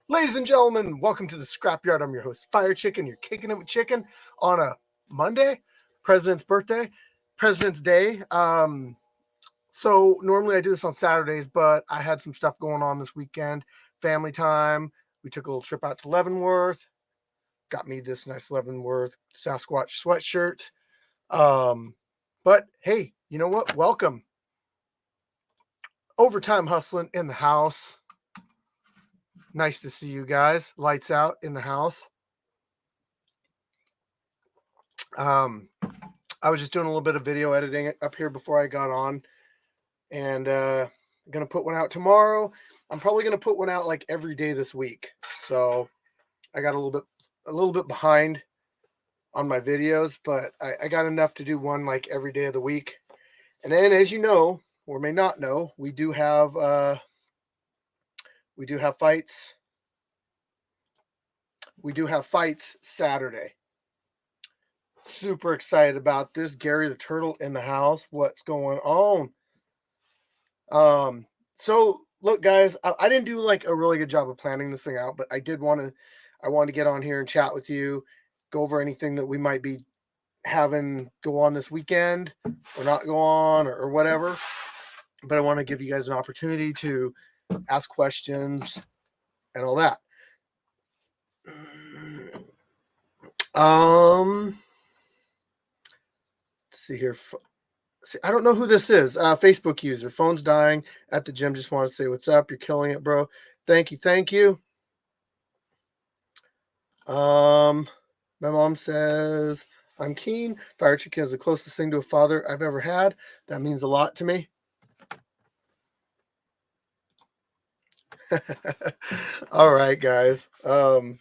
Ladies and gentlemen, welcome to the Scrapyard. I'm your host, Fire Chicken. You're kicking it with chicken on a Monday, President's birthday, President's Day. So normally I do this on Saturdays, but I had some stuff going on this weekend. Family time. We took a little trip out to Leavenworth. Got me this nice Leavenworth Sasquatch sweatshirt. But hey, you know what? Welcome. Overtime hustling in the house. Nice to see you guys. Lights out in the house. I was just doing a little bit of video editing up here before I got on, and I'm gonna put one out tomorrow. I'm probably gonna put one out like every day this week. So I got a little bit behind on my videos, but I got enough to do one like every day of the week. And then, as you know, or may not know, we do have fights. We do have fights Saturday. Super excited about this. Gary the Turtle in the house. What's going on? So look, guys, I didn't do like a really good job of planning this thing out, but I wanted to get on here and chat with you, go over anything that we might be having go on this weekend or not go on or whatever. But I want to give you guys an opportunity to ask questions and all that. Let's see here. See, I don't know who this is. Facebook user. Phone's dying at the gym. Just want to say what's up. You're killing it, bro. Thank you. Thank you. My mom says I'm keen. Fire Chicken is the closest thing to a father I've ever had. That means a lot to me. All right, guys. Man,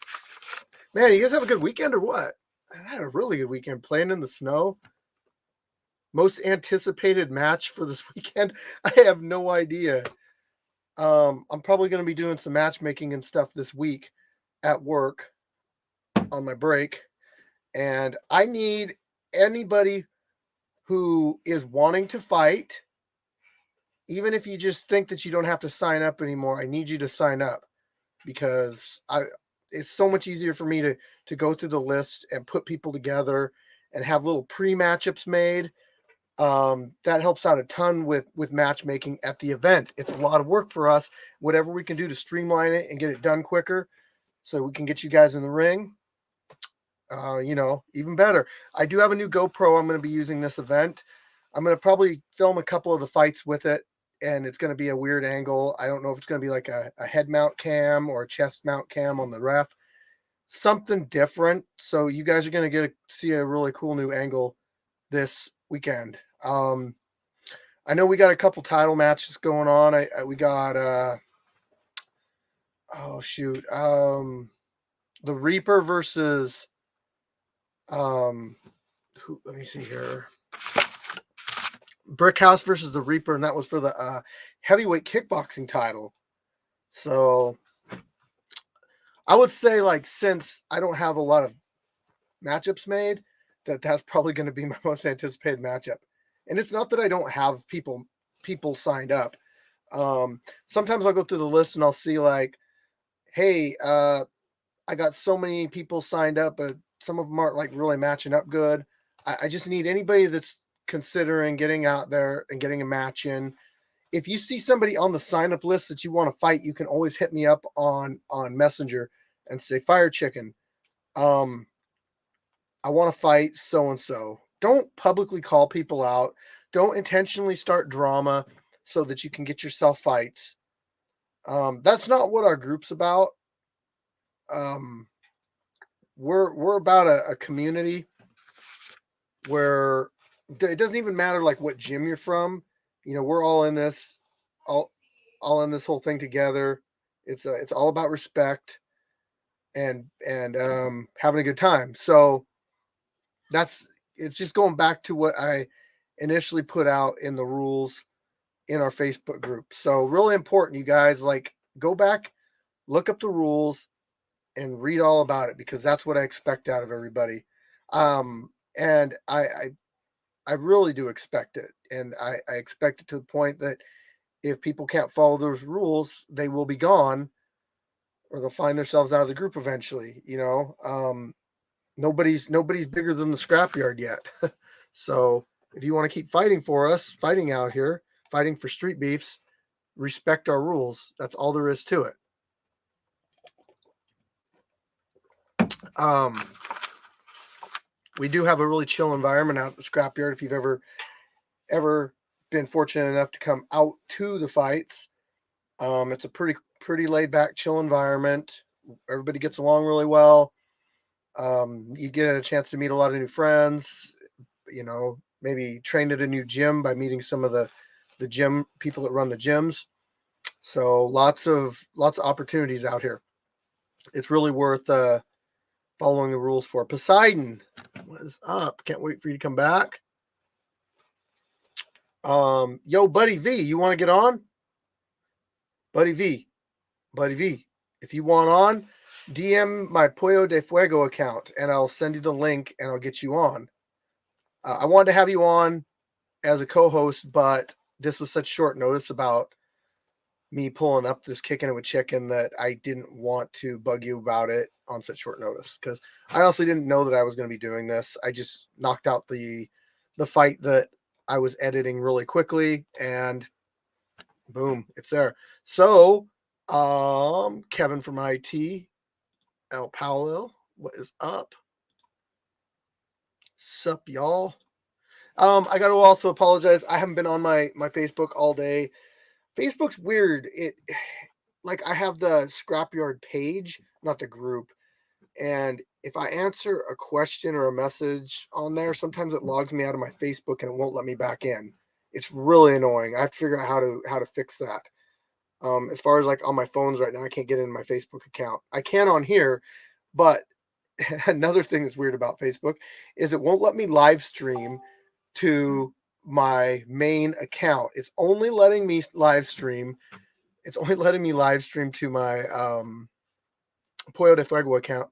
you guys have a good weekend or what? I had a really good weekend playing in the snow. Most anticipated match for this weekend? I have no idea. I'm probably going to be doing some matchmaking and stuff this week at work on my break. And I need anybody who is wanting to fight, even if you just think that you don't have to sign up anymore. I need you to sign up because it's so much easier for me to go through the list and put people together and have little pre-matchups made. That helps out a ton with matchmaking at the event. It's a lot of work for us. Whatever we can do to streamline it and get it done quicker so we can get you guys in the ring, even better. I do have a new GoPro I'm going to be using this event. I'm going to probably film a couple of the fights with it, and it's going to be a weird angle. I don't know if it's going to be like a head mount cam or a chest mount cam on the ref. Something different. So you guys are going to see a really cool new angle this weekend. I know we got a couple title matches going on. We got the Reaper versus let me see here. Brickhouse versus the Reaper, and that was for the heavyweight kickboxing title. So I would say, like, since I don't have a lot of matchups made, that's probably going to be my most anticipated matchup. And it's not that I don't have people signed up. Sometimes I'll go through the list and I'll see like, hey, I got so many people signed up, but some of them aren't like really matching up good. I just need anybody that's considering getting out there and getting a match in. If you see somebody on the sign up list that you want to fight, you can always hit me up on Messenger and say, Fire Chicken, I want to fight so-and-so. Don't publicly call people out. Don't intentionally start drama so that you can get yourself fights. That's not what our group's about. We're about a community where it doesn't even matter like what gym you're from. We're all in this, all in this whole thing together. It's all about respect and having a good time. So it's just going back to what I initially put out in the rules in our Facebook group. So really important, you guys, like go back, look up the rules and read all about it, because that's what I expect out of everybody. And I really do expect it. And I expect it to the point that if people can't follow those rules, they will be gone or they'll find themselves out of the group eventually. Nobody's bigger than the scrapyard yet. So if you want to keep fighting for us, fighting out here, fighting for street beefs, respect our rules. That's all there is to it. We do have a really chill environment out at the scrapyard. If you've ever been fortunate enough to come out to the fights, it's a pretty laid back, chill environment. Everybody gets along really well. You get a chance to meet a lot of new friends. Maybe train at a new gym by meeting some of the gym people that run the gyms. So lots of opportunities out here. It's really worth following the rules for. Poseidon, what is up? Can't wait for you to come back. Yo, Buddy V, you want to get on? Buddy V, if you want on, DM my Pollo de Fuego account and I'll send you the link and I'll get you on. I wanted to have you on as a co-host, but this was such short notice about me pulling up this Kicking It with Chicken that I didn't want to bug you about it on such short notice, because I honestly didn't know that I was going to be doing this. I just knocked out the fight that I was editing really quickly, and boom, it's there. So, Kevin from IT, El Paulo, what is up? Sup, y'all? I got to also apologize. I haven't been on my Facebook all day. Facebook's weird. Like I have the Scrapyard page, not the group. And if I answer a question or a message on there, sometimes it logs me out of my Facebook and it won't let me back in. It's really annoying. I have to figure out how to fix that. As far as like on my phones right now, I can't get into my Facebook account. I can on here, but another thing that's weird about Facebook is it won't let me live stream to my main account. It's only letting me live stream. It's only letting me live stream to my Pollo de Fuego account.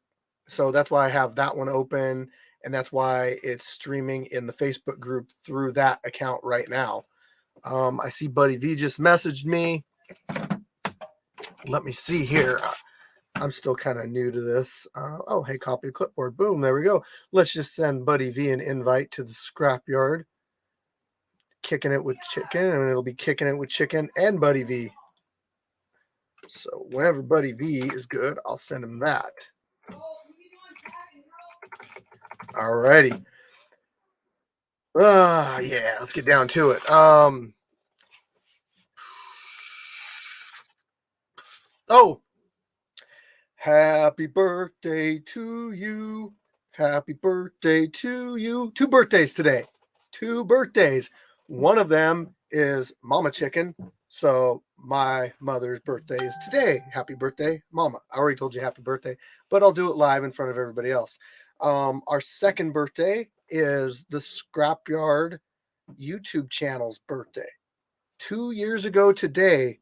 So that's why I have that one open, and that's why it's streaming in the Facebook group through that account right now. I see Buddy V just messaged me. Let me see here. I'm still kind of new to this. Oh, hey, copy to clipboard. Boom, there we go. Let's just send Buddy V an invite to the scrapyard. Kicking It with Chicken, and it'll be Kicking It with Chicken and Buddy V. So whenever Buddy V is good, I'll send him that. Alrighty. Yeah, let's get down to it. Oh, happy birthday to you. Happy birthday to you. 2 birthdays today. 2 birthdays. One of them is Mama Chicken. So my mother's birthday is today. Happy birthday, Mama. I already told you happy birthday, but I'll do it live in front of everybody else. Our second birthday is the Scrapyard YouTube channel's birthday. 2 years ago today,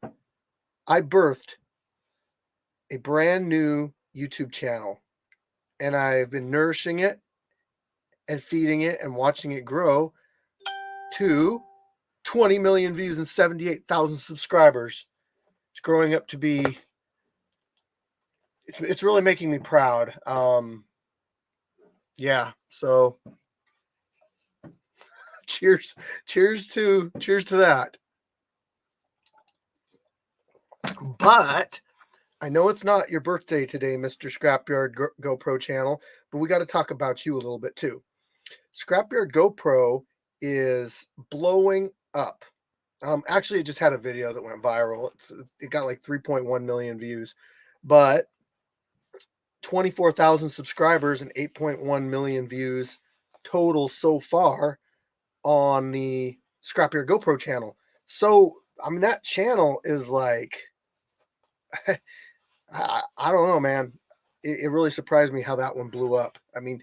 I birthed a brand new YouTube channel, and I've been nourishing it and feeding it and watching it grow to 20 million views and 78,000 subscribers. It's growing up to be, it's really making me proud. Yeah, so cheers to that. But I know it's not your birthday today, Mr. Scrapyard GoPro channel, but we got to talk about you a little bit too. Scrapyard GoPro is blowing up. Actually, it just had a video that went viral. It got like 3.1 million views, but 24,000 subscribers and 8.1 million views total so far on the Scrapyard GoPro channel. So, I mean, that channel is like, I don't know, man. It really surprised me how that one blew up. I mean,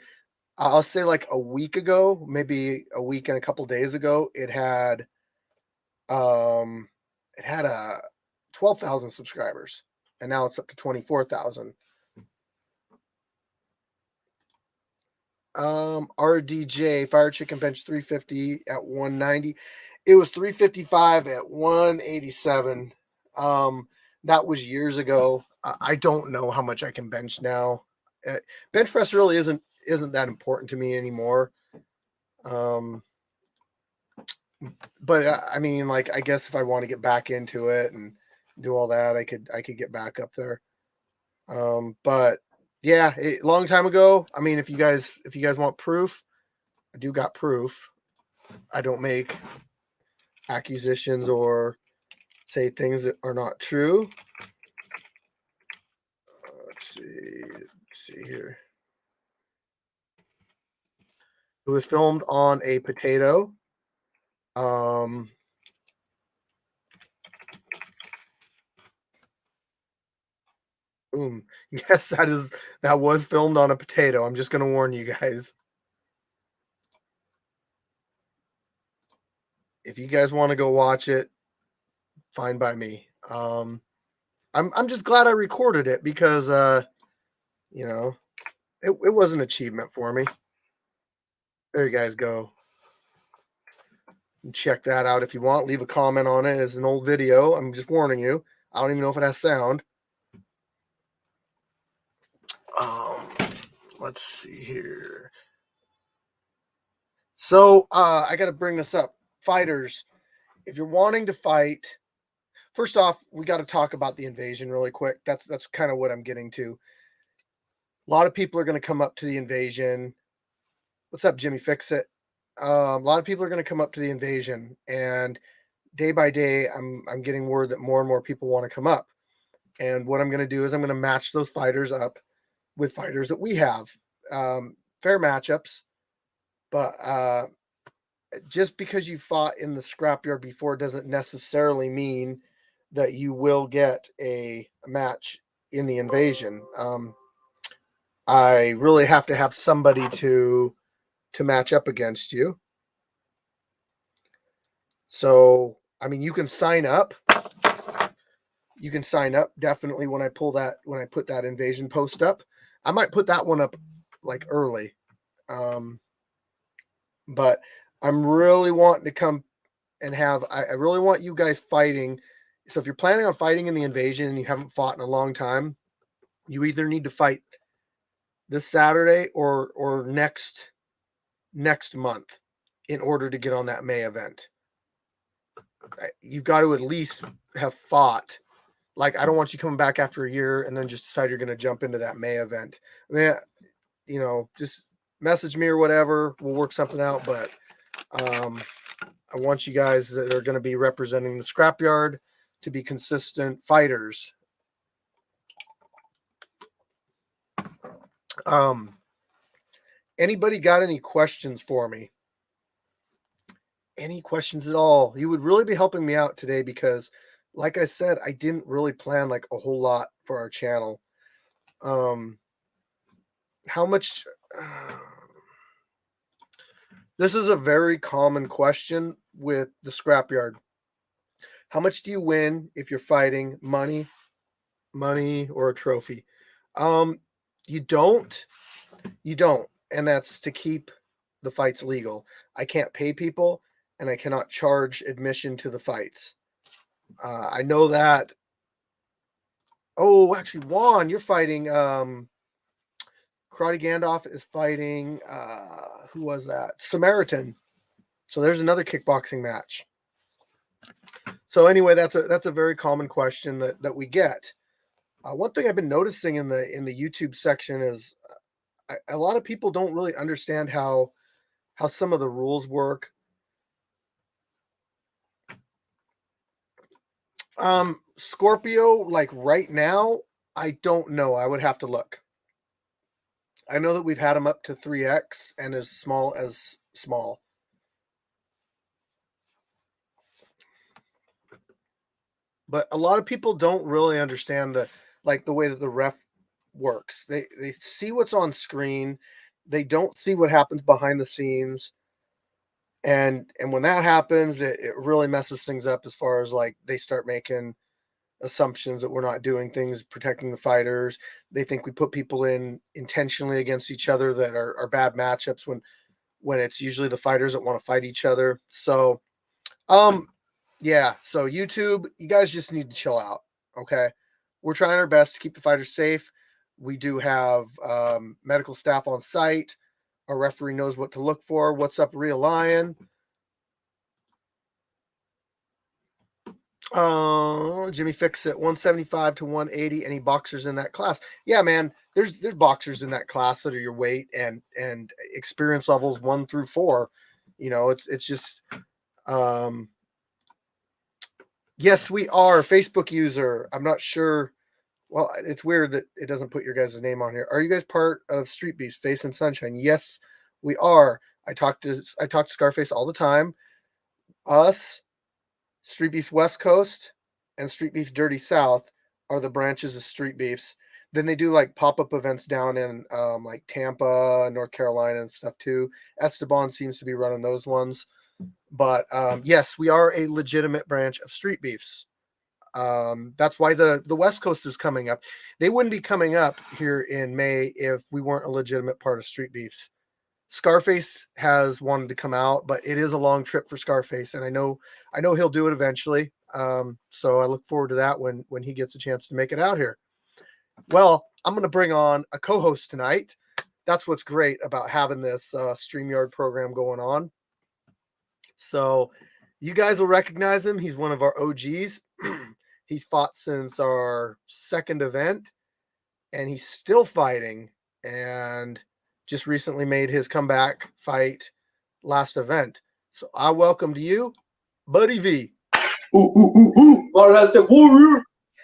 I'll say like a week ago, maybe a week and a couple days ago, um it had a 12,000 subscribers, and now it's up to 24,000. RDJ Fire Chicken Bench 350 at 190. It was 355 at 187. That was years ago. I don't know how much I can bench now. Bench press really isn't that important to me anymore. Um, but I mean, like, I guess if I want to get back into it and do all that, I could get back up there. But yeah, long time ago. I mean, if you guys want proof, I do got proof. I don't make accusations or say things that are not true. Let's see here. It was filmed on a potato. Um, boom. Yes, that was filmed on a potato. I'm just gonna warn you guys. If you guys want to go watch it, fine by me. I'm just glad I recorded it because you know, it was an achievement for me. There you guys go. Check that out if you want. Leave a comment on it. It's an old video. I'm just warning you. I don't even know if it has sound. Um, let's see here. So I got to bring this up. Fighters, if you're wanting to fight, first off, we got to talk about the invasion really quick. That's kind of what I'm getting to. A lot of people are going to come up to the invasion. What's up, Jimmy? Fix it. A lot of people are going to come up to the invasion, and day by day, I'm getting word that more and more people want to come up. And what I'm going to do is I'm going to match those fighters up with fighters that we have. Fair matchups, but just because you fought in the scrapyard before doesn't necessarily mean that you will get a match in the invasion. I really have to have somebody to match up against you. So, I mean, you can sign up. You can sign up definitely when I put that invasion post up. I might put that one up like early. But I'm really wanting to come and I really want you guys fighting. So if you're planning on fighting in the invasion and you haven't fought in a long time, you either need to fight this Saturday or next month in order to get on that May event. You've got to at least have fought. Like, I don't want you coming back after a year and then just decide you're going to jump into that May event. I mean, just message me or whatever. We'll work something out. But I want you guys that are going to be representing the scrapyard to be consistent fighters. Anybody got any questions for me? Any questions at all? You would really be helping me out today because, like I said, I didn't really plan like a whole lot for our channel. How much? This is a very common question with the scrapyard. How much do you win if you're fighting money, or a trophy? You don't, and that's to keep the fights legal. I can't pay people, and I cannot charge admission to the fights. I know that. Oh, actually, Juan, you're fighting. Karate Gandalf is fighting. Who was that? Samaritan. So there's another kickboxing match. So anyway, that's a very common question that we get. One thing I've been noticing in the YouTube section is a lot of people don't really understand how some of the rules work. Scorpio, like right now, I don't know. I would have to look. I know that we've had them up to 3x and as small as small. But a lot of people don't really understand the way that the ref works. They see what's on screen. they don't see what happens behind the scenes. And when that happens, it really messes things up as far as like they start making assumptions that we're not doing things protecting the fighters. They think we put people in intentionally against each other that are bad matchups when it's usually the fighters that want to fight each other. So yeah, so YouTube, you guys just need to chill out. Okay. We're trying our best to keep the fighters safe. We do have medical staff on site. Our referee knows what to look for. What's up, Real Lion? Jimmy Fix at 175 to 180. Any boxers in that class? Yeah, man. There's boxers in that class that are your weight and experience levels 1 through 4. You know, it's just yes, we are. Facebook user. I'm not sure. Well, it's weird that it doesn't put your guys' name on here. Are you guys part of Street Beefs, Face and Sunshine? Yes, we are. I talk to Scarface all the time. Us, Street Beefs West Coast, and Street Beefs Dirty South are the branches of Street Beefs. Then they do like pop-up events down in like Tampa, North Carolina, and stuff too. Esteban seems to be running those ones. But yes, we are a legitimate branch of Street Beefs. That's why the West Coast is coming up. They wouldn't be coming up here in May if we weren't a legitimate part of Street Beefs. Scarface has wanted to come out, but it is a long trip for Scarface, and I know he'll do it eventually. So I look forward to that when he gets a chance to make it out here. Well, I'm going to bring on a co-host tonight. That's what's great about having this StreamYard program going on. So you guys will recognize him. He's one of our OGs. He's fought since our second event, and he's still fighting, and just recently made his comeback fight last event. So I welcome to you, Buddy V. Warrior.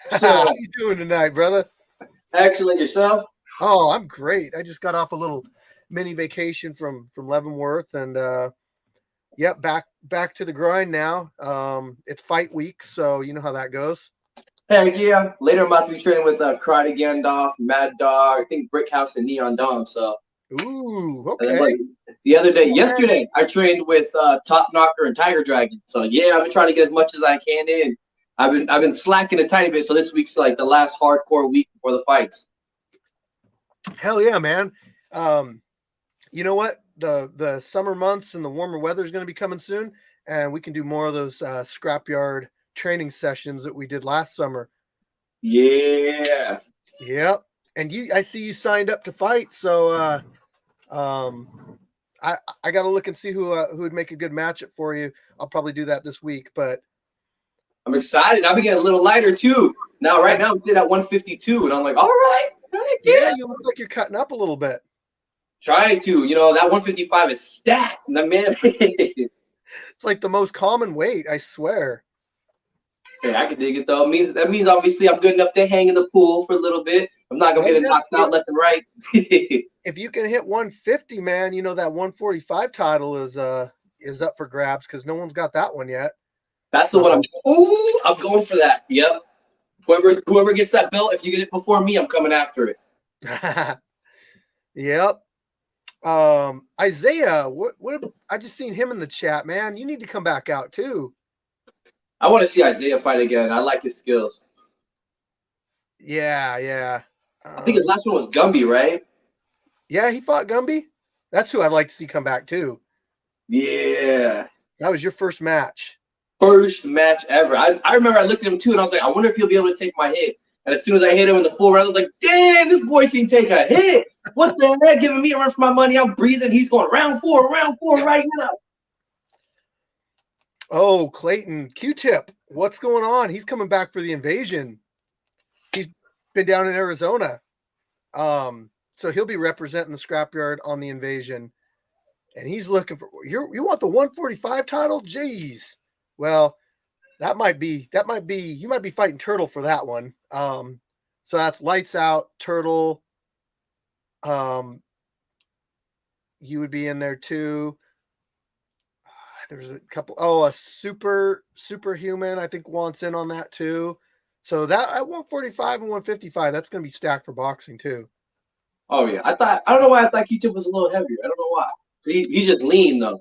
How you doing tonight, brother? Excellent. Yourself? Oh, I'm great. I just got off a little mini vacation from Leavenworth, and yep, back to the grind now. It's fight week, so you know how that goes. Heck yeah. Later, I'm about to be training with Karate Gandalf, Mad Dog, I think Brickhouse, and Neon Dom. So, ooh, and okay. then, the other day, yesterday, I trained with Top Knocker and Tiger Dragon. So yeah, I've been trying to get as much as I can in. I've been slacking a tiny bit. So this week's like the last hardcore week before the fights. Hell yeah, man. You know what? The summer months and the warmer weather is going to be coming soon, and we can do more of those scrapyard training sessions that we did last summer. Yeah. Yep. And I see you signed up to fight, so I got to look and see who would make a good matchup for you. I'll probably do that this week, but I'm excited. I've been getting a little lighter too. Now, right now, I'm sitting at 152, and I'm like, all right, yeah, you look like you're cutting up a little bit. Trying to, that 155 is stacked, my man. It's like the most common weight, I swear. Hey, I can dig it though. That means obviously I'm good enough to hang in the pool for a little bit. I'm not gonna get knocked out left and right. If you can hit 150, man, that 145 title is up for grabs because no one's got that one yet. That's the one I'm going for that. Yep. Whoever gets that belt, if you get it before me, I'm coming after it. Yep. Isaiah, what I just seen him in the chat, man. You need to come back out too. I want to see Isaiah fight again. I like his skills. Yeah. I think his last one was Gumby, right? Yeah, he fought Gumby. That's who I'd like to see come back too. Yeah. That was your first match. First match ever. I remember I looked at him too, and I was like, I wonder if he'll be able to take my hit. And as soon as I hit him in the full round, I was like, dang, this boy can take a hit. What the heck? Giving me a run for my money. I'm breathing. He's going round four right now. Oh, Clayton, Q-Tip, what's going on? He's coming back for the invasion. He's been down in Arizona. So he'll be representing the scrapyard on the invasion. And he's looking for you want the 145 title? Jeez. Well, that might be you might be fighting Turtle for that one. So that's Lights Out, Turtle. You would be in there too. There's a couple. Oh, a superhuman, I think, wants in on that too. So that at 145 and 155, that's going to be stacked for boxing too. Oh yeah, I don't know why I thought Q-Tip was a little heavier. I don't know why. He's just lean though.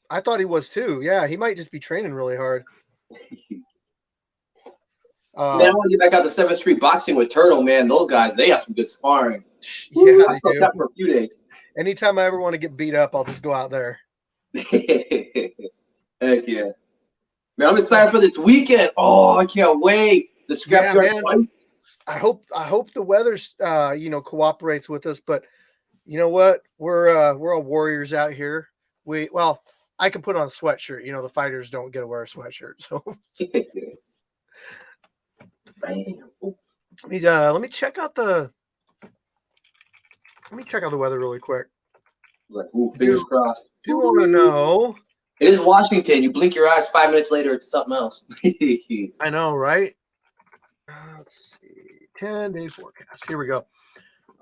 I thought he was too. Yeah, he might just be training really hard. Man, I want to get back out to 7th Street boxing with Turtle. Man, those guys, they have some good sparring. Yeah, Woo, I they felt do. that for a few days. Anytime I ever want to get beat up, I'll just go out there. Heck yeah. Man, I'm excited for this weekend. Oh, I can't wait. The scrapyard fight. I hope the weather's cooperates with us, but you know what? We're all warriors out here. I can put on a sweatshirt. You know, the fighters don't get to wear a sweatshirt. So let me check out the weather really quick. Like, ooh, fingers crossed. Do you want to know? It is Washington. You blink your eyes, 5 minutes later, it's something else. I know, right? Let's see. 10-day forecast. Here we go.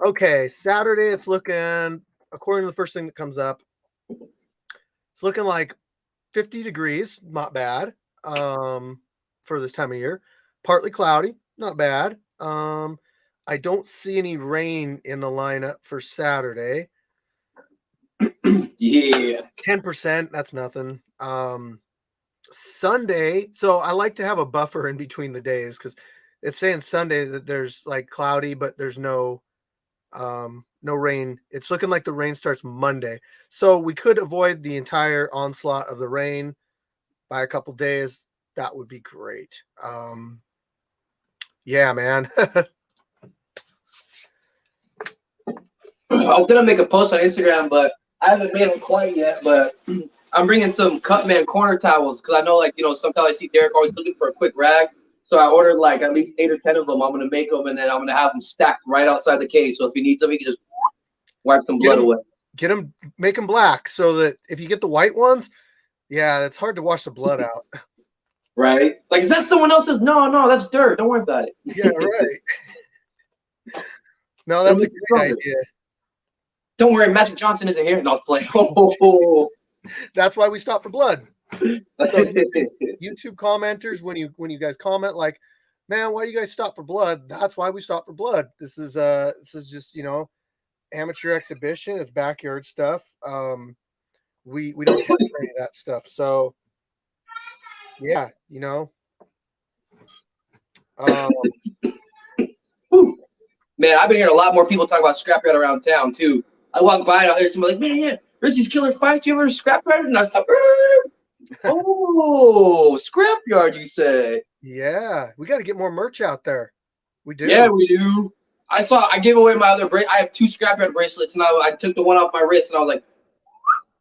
Okay, Saturday it's looking, according to the first thing that comes up, it's looking like 50 degrees, not bad. For this time of year. Partly cloudy, not bad. I don't see any rain in the lineup for Saturday. Yeah. 10%, that's nothing. Sunday, so I like to have a buffer in between the days because it's saying Sunday that there's like cloudy, but there's no rain. It's looking like the rain starts Monday. So we could avoid the entire onslaught of the rain by a couple days. That would be great. Yeah, man. I was gonna make a post on Instagram, but I haven't made them quite yet. But I'm bringing some Cutman corner towels because I know, like, sometimes I see Derek always looking for a quick rag. So I ordered like at least 8 or 10 of them. I'm gonna make them, and then I'm gonna have them stacked right outside the cage. So if you need some, you can just wipe some blood away. Make them black so that if you get the white ones, yeah, it's hard to wash the blood out. Right? Like, is that someone else's? No, that's dirt. Don't worry about it. Yeah, right. No, that's a great idea. Don't worry, Magic Johnson isn't here. No, I was playing. That's why we stop for blood. So YouTube commenters, when you guys comment like, man, why do you guys stop for blood? That's why we stop for blood. This is just amateur exhibition. It's backyard stuff. We don't take any of that stuff. So yeah, Man, I've been hearing a lot more people talk about scrapyard around town too. I walk by and I hear somebody like, man, yeah, there's these killer fights. You ever scrapyard? And I was like, oh, scrapyard, you say? Yeah, we got to get more merch out there. We do. Yeah, we do. I gave away my other bracelet. I have 2 scrapyard bracelets, and I took the one off my wrist, and I was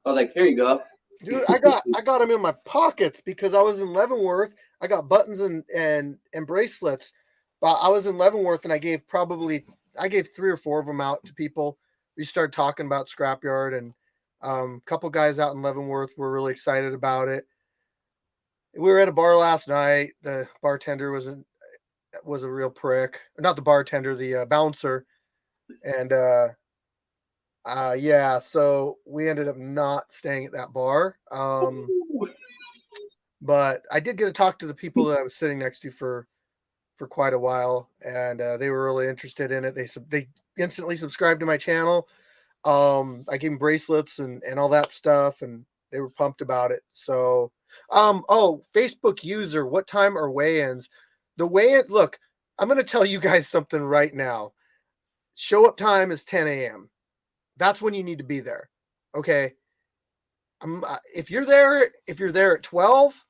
like, here you go. Dude, I got them in my pockets because I was in Leavenworth. I got buttons and bracelets. But I was in Leavenworth, and I gave 3 or 4 of them out to people. We started talking about Scrapyard, and a couple guys out in Leavenworth were really excited about it. We were at a bar last night. The bartender was a real prick. Not the bartender, the bouncer. And yeah, so we ended up not staying at that bar. But I did get to talk to the people that I was sitting next to for quite a while, and they were really interested in it. They instantly subscribed to my channel. I gave them bracelets and all that stuff, and they were pumped about it. So, Facebook user, what time are weigh-ins? The weigh-in, look, I'm going to tell you guys something right now. Show up time is 10 a.m. That's when you need to be there. Okay. If you're there at 12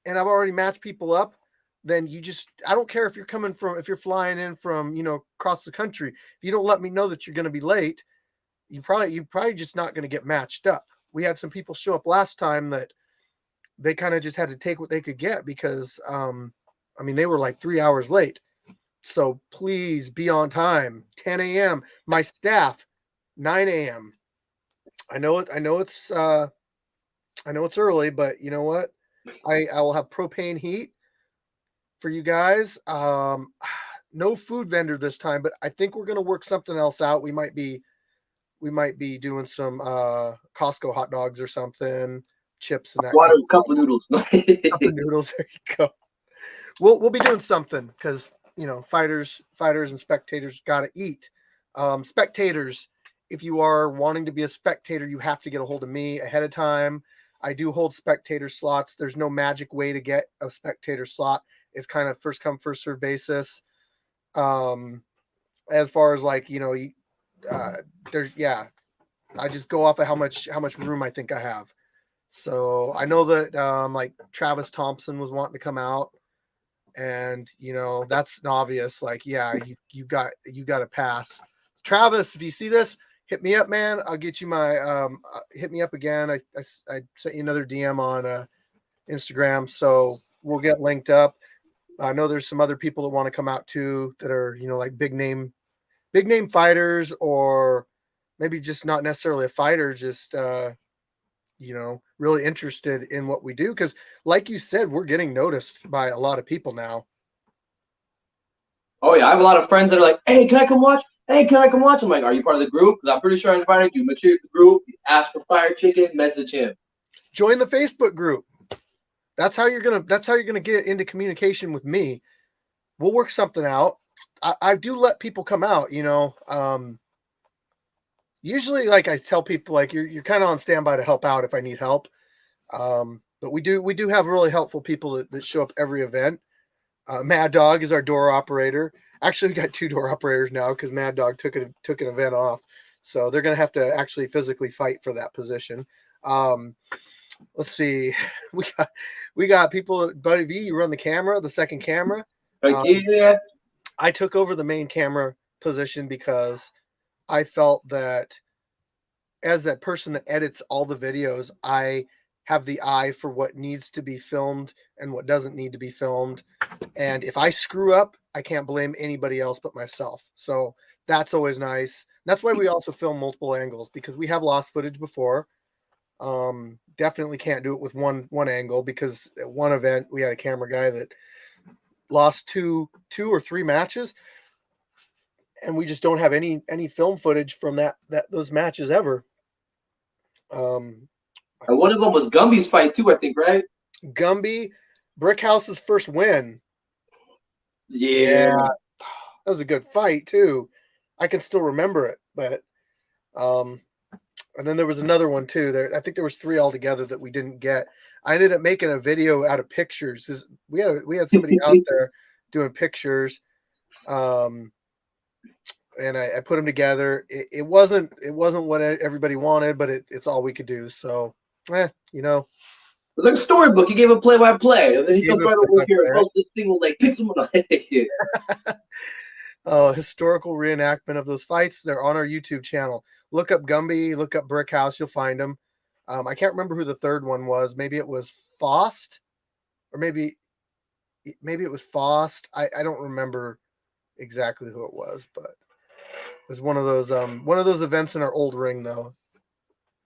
and I've already matched people up, then I don't care if you're flying in from, across the country. If you don't let me know that you're going to be late, you're probably just not going to get matched up. We had some people show up last time that they kind of just had to take what they could get because, they were like 3 hours late. So please be on time. 10 a.m. My staff, 9 a.m. I know it's early, but you know what? I will have propane heat for you guys. No food vendor this time, but I think we're going to work something else out. We might be doing some Costco hot dogs or something, chips and that. Water, cup of noodles. Cup of noodles. There you go. We'll be doing something because fighters and spectators got to eat. Spectators, if you are wanting to be a spectator, you have to get a hold of me ahead of time. I do hold spectator slots. There's no magic way to get a spectator slot. It's kind of first come, first serve basis. Um, as far as like, uh, there's, yeah, I just go off of how much room I think I have. So I know that like Travis Thompson was wanting to come out, and that's obvious. Like, yeah, you got to pass. Travis, if you see this, hit me up, man. I'll get you my hit me up again. I sent you another DM on Instagram, so we'll get linked up. I know there's some other people that want to come out too that are like big name fighters, or maybe just not necessarily a fighter, just really interested in what we do, because like you said, we're getting noticed by a lot of people now. Oh yeah, I have a lot of friends that are like, "Hey, can I come watch? Hey, can I come watch?" I'm like, "Are you part of the group?" Because I'm pretty sure I invited you. Material the group, ask for Fire Chicken, message him. Join the Facebook group. That's how you're gonna get into communication with me. We'll work something out. I do let people come out, usually, like, I tell people, like, you're kind of on standby to help out if I need help. But we do have really helpful people that show up every event. Mad Dog is our door operator. Actually, we got two door operators now because Mad Dog took an event off, so they're gonna have to actually physically fight for that position. Um, let's see, we got people. Buddy V, you run the camera, the second camera. Like, Um, yeah, I took over the main camera position because I felt that as that person that edits all the videos, I have the eye for what needs to be filmed and what doesn't need to be filmed. And if I screw up, I can't blame anybody else but myself. So that's always nice. That's why we also film multiple angles, because we have lost footage before. Definitely can't do it with one angle, because at one event we had a camera guy that lost two or three matches, and we just don't have any film footage from that those matches ever. Um, and one of them was Gumby's fight too, I think, right? Gumby, Brickhouse's first win. Yeah. Yeah, that was a good fight too. I can still remember it, but um, and then there was another one too. I think there was three altogether that we didn't get. I ended up making a video out of pictures. We had somebody out there doing pictures, um, and I put them together. It wasn't what everybody wanted, but it's all we could do. So, you know, It was like a storybook. He gave a play by play, and then he gave comes it a right over here and play-by-play. posts this thing with like pixel on it. Historical reenactment of those fights. They're on our YouTube channel. Look up Gumby, look up Brickhouse, you'll find them. I can't remember who the third one was. Maybe it was Faust, or maybe it was Faust. I don't remember exactly who it was, but it was one of those events in our old ring though.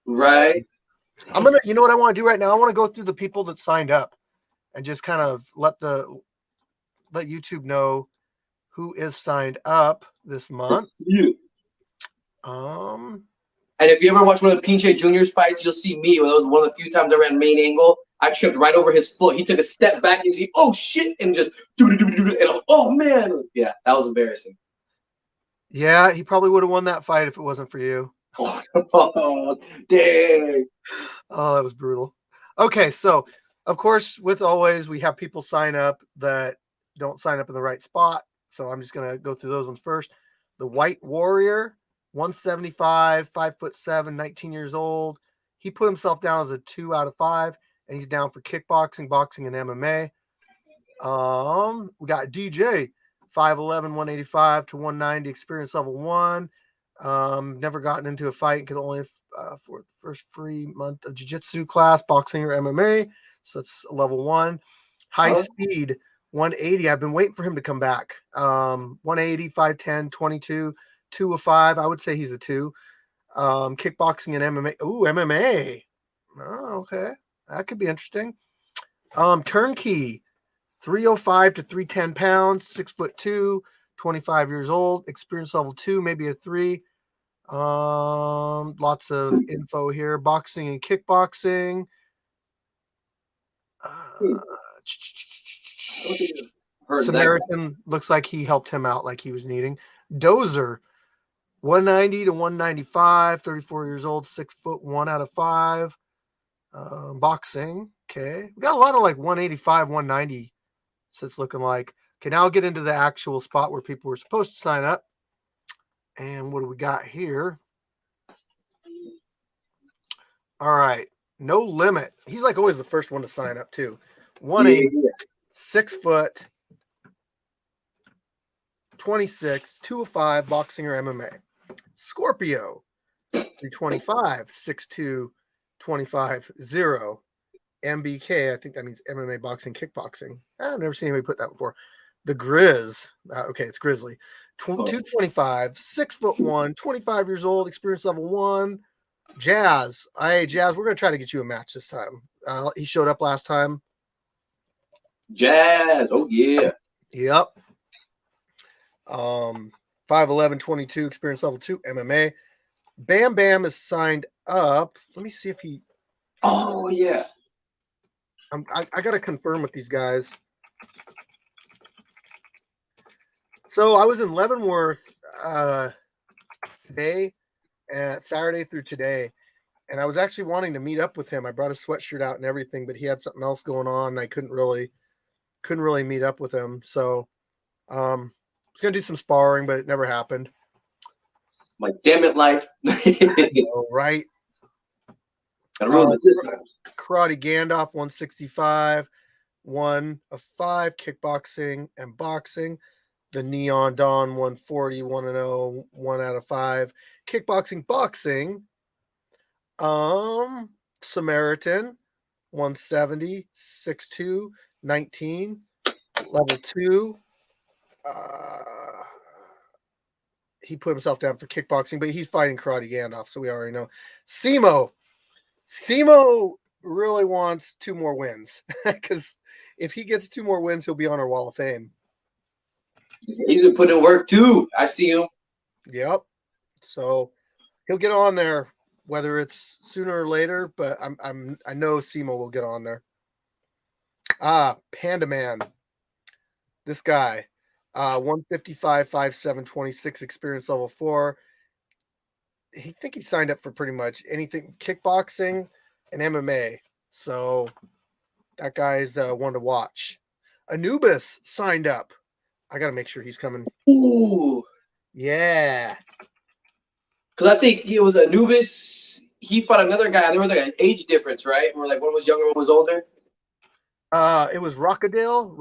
Right. You know what I want to do right now? I want to go through the people that signed up and just kind of let YouTube know who is signed up this month. Yeah. Um, And if you ever watch one of the Pinche Junior's fights, you'll see me. When it was one of the few times I ran main angle, I tripped right over his foot. He took a step back and you see, oh shit, and just and I'm, oh man, yeah, that was embarrassing. yeah, he probably would have won that fight if it wasn't for you. Oh, dang. Oh, that was brutal. Okay, so of course, with always, we have people sign up that don't sign up in the right spot. So I'm just gonna go through those ones first. The White Warrior, 175, 5'7", 19 years old. He put himself down as a 2 out of 5, and he's down for kickboxing, boxing, and MMA. We got DJ, 5'11", 185 to 190, experience level 1. Never gotten into a fight, could only for the first free month of jiu-jitsu class, boxing or MMA. So that's level 1. High Huh? speed, 180. I've been waiting for him to come back. 180, 5'10", 22, 2 of 5. I would say he's a 2. Kickboxing and MMA. Ooh, MMA. Oh, okay. That could be interesting. Turnkey, 305 to 310 pounds, 6'2", 25 years old, experience level 2, maybe a 3. Lots of info here. Boxing and kickboxing. I Uh, don't think I've heard of that guy. Samaritan looks like he helped him out like he was needing. Dozer, 190 to 195, 34 years old, 6'1" out of 5. Boxing. Okay. We got a lot of like 185, 190. So it's looking like. Okay, now I'll get into the actual spot where people were supposed to sign up. And what do we got here? All right. No limit. He's like always the first one to sign up too. 180, 6 foot, 26, 205, boxing or MMA. Scorpio, 325, 6'2", 25, 0. MBK, I think that means MMA, boxing, kickboxing. I've never seen anybody put that before. The Grizz, okay, it's Grizzly. 225, 6'1", 25 years old, experience level 1. Jazz. Hey, Jazz, we're going to try to get you a match this time. He showed up last time. Jazz. Oh, yeah. Yep. 5'11", 22, experience level 2, MMA. Bam Bam is signed up. Let me see if he. Oh, yeah. I got to confirm with these guys. So I was in Leavenworth today, Saturday through today, and I was actually wanting to meet up with him. I brought a sweatshirt out and everything, but he had something else going on, and I couldn't really meet up with him. So I was gonna do some sparring, but it never happened. My damn it, life. Know, right? Karate Gandalf 165, 1 of 5, kickboxing and boxing. The Neon Dawn 140, 1-0, 1 out of 5. Kickboxing, boxing. Samaritan 170, 6'2", 19, level 2. He put himself down for kickboxing, but he's fighting Karate Gandalf, so we already know. Simo really wants 2 more wins because if he gets 2 more wins, he'll be on our Wall of Fame. He's been putting in work too. I see him. Yep. So he'll get on there, whether it's sooner or later. But I know Simo will get on there. Panda Man. This guy, 155, 5'7", 26, experience level 4. He think he signed up for pretty much anything, kickboxing and MMA. So that guy's one to watch. Anubis signed up. I got to make sure he's coming. Ooh. Yeah. Because I think he was Anubis. He fought another guy. There was like an age difference, right? Where like one was younger, one was older. It was Rockadale.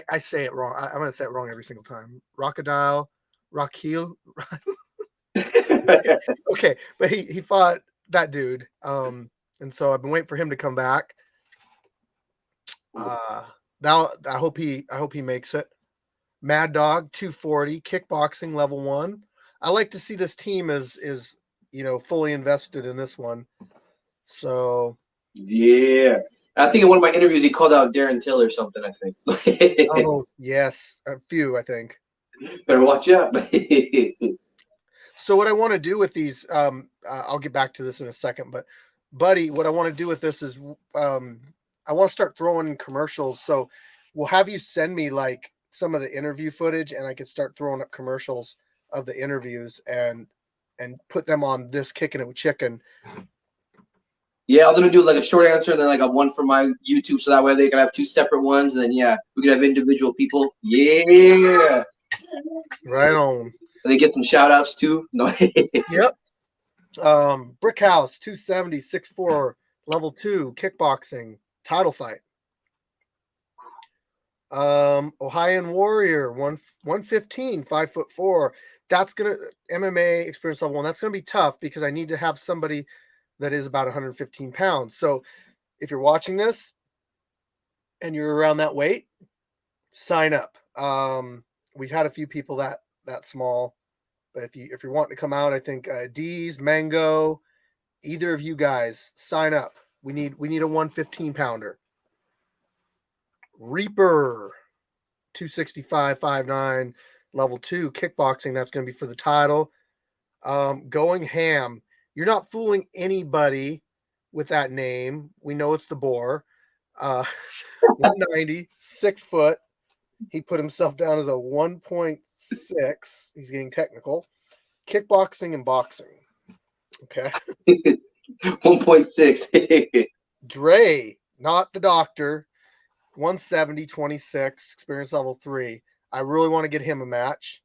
I say it wrong. I'm going to say it wrong every single time. Rockadale. Rockheel. Okay, but he fought that dude. And so I've been waiting for him to come back. Now I hope he makes it. Mad Dog 240, kickboxing level 1. I like to see this team is fully invested in this one. So yeah, I think in one of my interviews he called out Darren Till or something. I think. Oh yes, a few. I think. Better watch out. So what I want to do with these, I'll get back to this in a second, but buddy, what I want to do with this is, I want to start throwing commercials. So we'll have you send me like some of the interview footage, and I can start throwing up commercials of the interviews and put them on this Kicking It with Chicken. Yeah, I was gonna do like a short answer and then like a one for my YouTube, so that way they can have 2 separate ones, and then yeah, we can have individual people. Yeah, Right on. and they get some shout outs too. No. Yep. Brick House 270, 6'4", level 2, kickboxing, title fight. Ohioan Warrior 115, 5'4". That's gonna MMA experience level 1. That's gonna be tough because I need to have somebody that is about 115 pounds. So if you're watching this and you're around that weight, sign up. We've had a few people that small, but if you're wanting to come out, I think D's, Mango, either of you guys sign up. We need a 115 pounder. Reaper 265, 5'9", level 2, kickboxing. That's going to be for the title. Going ham. You're not fooling anybody with that name. We know it's the Boar. 190, 6 foot. He put himself down as a 1.6. He's getting technical. kickboxing and boxing. Okay. 1.6. Dre, not the doctor. 170, 26, experience level 3. I really want to get him a match.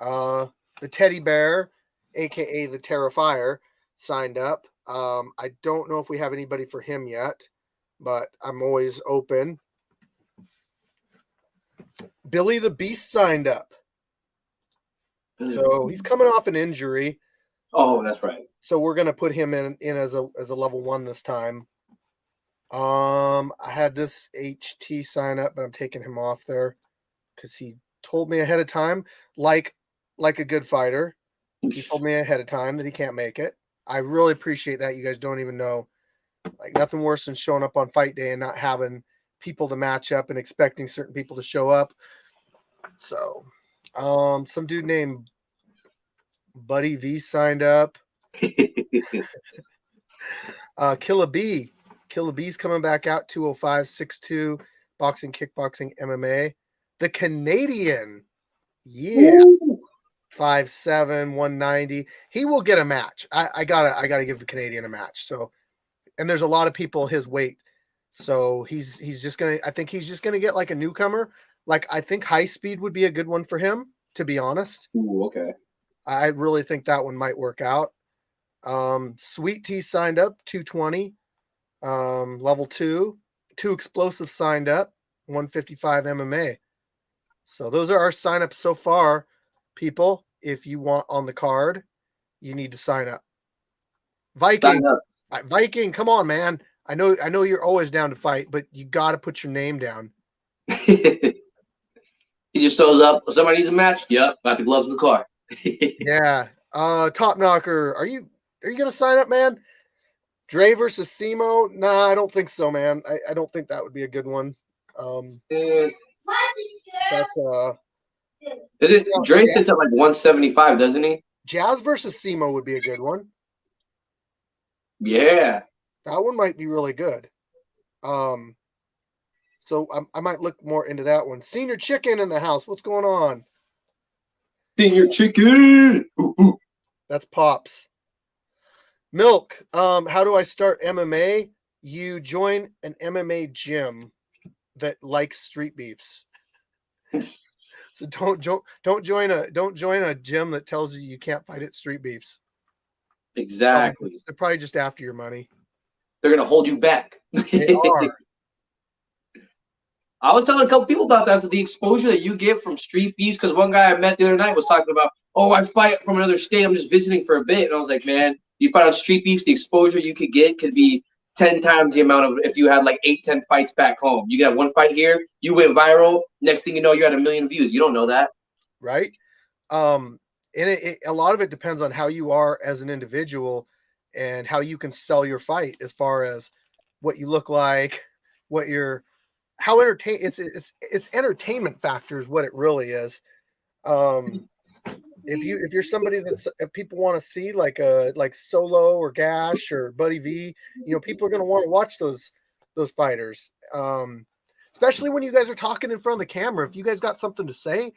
The teddy bear, aka the Terrifier, signed up. I don't know if we have anybody for him yet, but I'm always open. Billy the Beast signed up. So he's coming off an injury. Oh, that's right. So we're gonna put him in as a level 1 this time. I had this HT sign up, but I'm taking him off there because he told me ahead of time, like a good fighter. He told me ahead of time that he can't make it. I really appreciate that. You guys don't even know. Like, nothing worse than showing up on fight day and not having people to match up and expecting certain people to show up. So, some dude named Buddy V signed up. Killa B. Killa B's coming back out, 205, 6'2", boxing, kickboxing, MMA. The Canadian. Yeah. 5'7", 190. He will get a match. I gotta give the Canadian a match. So, and there's a lot of people his weight. So he's just gonna, I think he's just gonna get like a newcomer. Like, I think high speed would be a good one for him, to be honest. Ooh, okay. I really think that one might work out. Sweet Tea signed up, 220. Level 2. 2 Explosive signed up, 155 MMA. So those are our signups so far. People, if you want on the card, you need to sign up. Viking, Viking, come on, man. I know you're always down to fight, but you got to put your name down. He just shows up. Somebody needs a match. Yep, got the gloves in the car. Yeah. Top Knocker, are you gonna sign up, man? Dre versus Simo? Nah, I don't think so, man. I don't think that would be a good one. That's Is it Dre sits at like 175, doesn't he? Jazz versus Simo would be a good one. Yeah. That one might be really good. So I might look more into that one. Senior Chicken in the house. What's going on? Senior Chicken. Ooh, ooh. That's Pops. Milk. How do I start MMA? You join an MMA gym that likes street beefs. So don't join a gym that tells you can't fight at street beefs. Exactly. They're probably just after your money. They're gonna hold you back. They are. I was telling a couple people about that. So the exposure that you get from street beefs, because one guy I met the other night was talking about, oh, I fight from another state. I'm just visiting for a bit. And I was like, man, you fight on street beefs, the exposure you could get could be 10 times the amount of if you had like 8, 10 fights back home. You got one fight here, you went viral. Next thing you know, you had 1 million views. You don't know that. Right. And a lot of it depends on how you are as an individual and how you can sell your fight, as far as what you look like, what you're, how entertain. It's entertainment factor is what it really is. If you're somebody if people want to see like Solo or Gash or Buddy V, people are going to want to watch those fighters. Especially when you guys are talking in front of the camera. If you guys got something to say,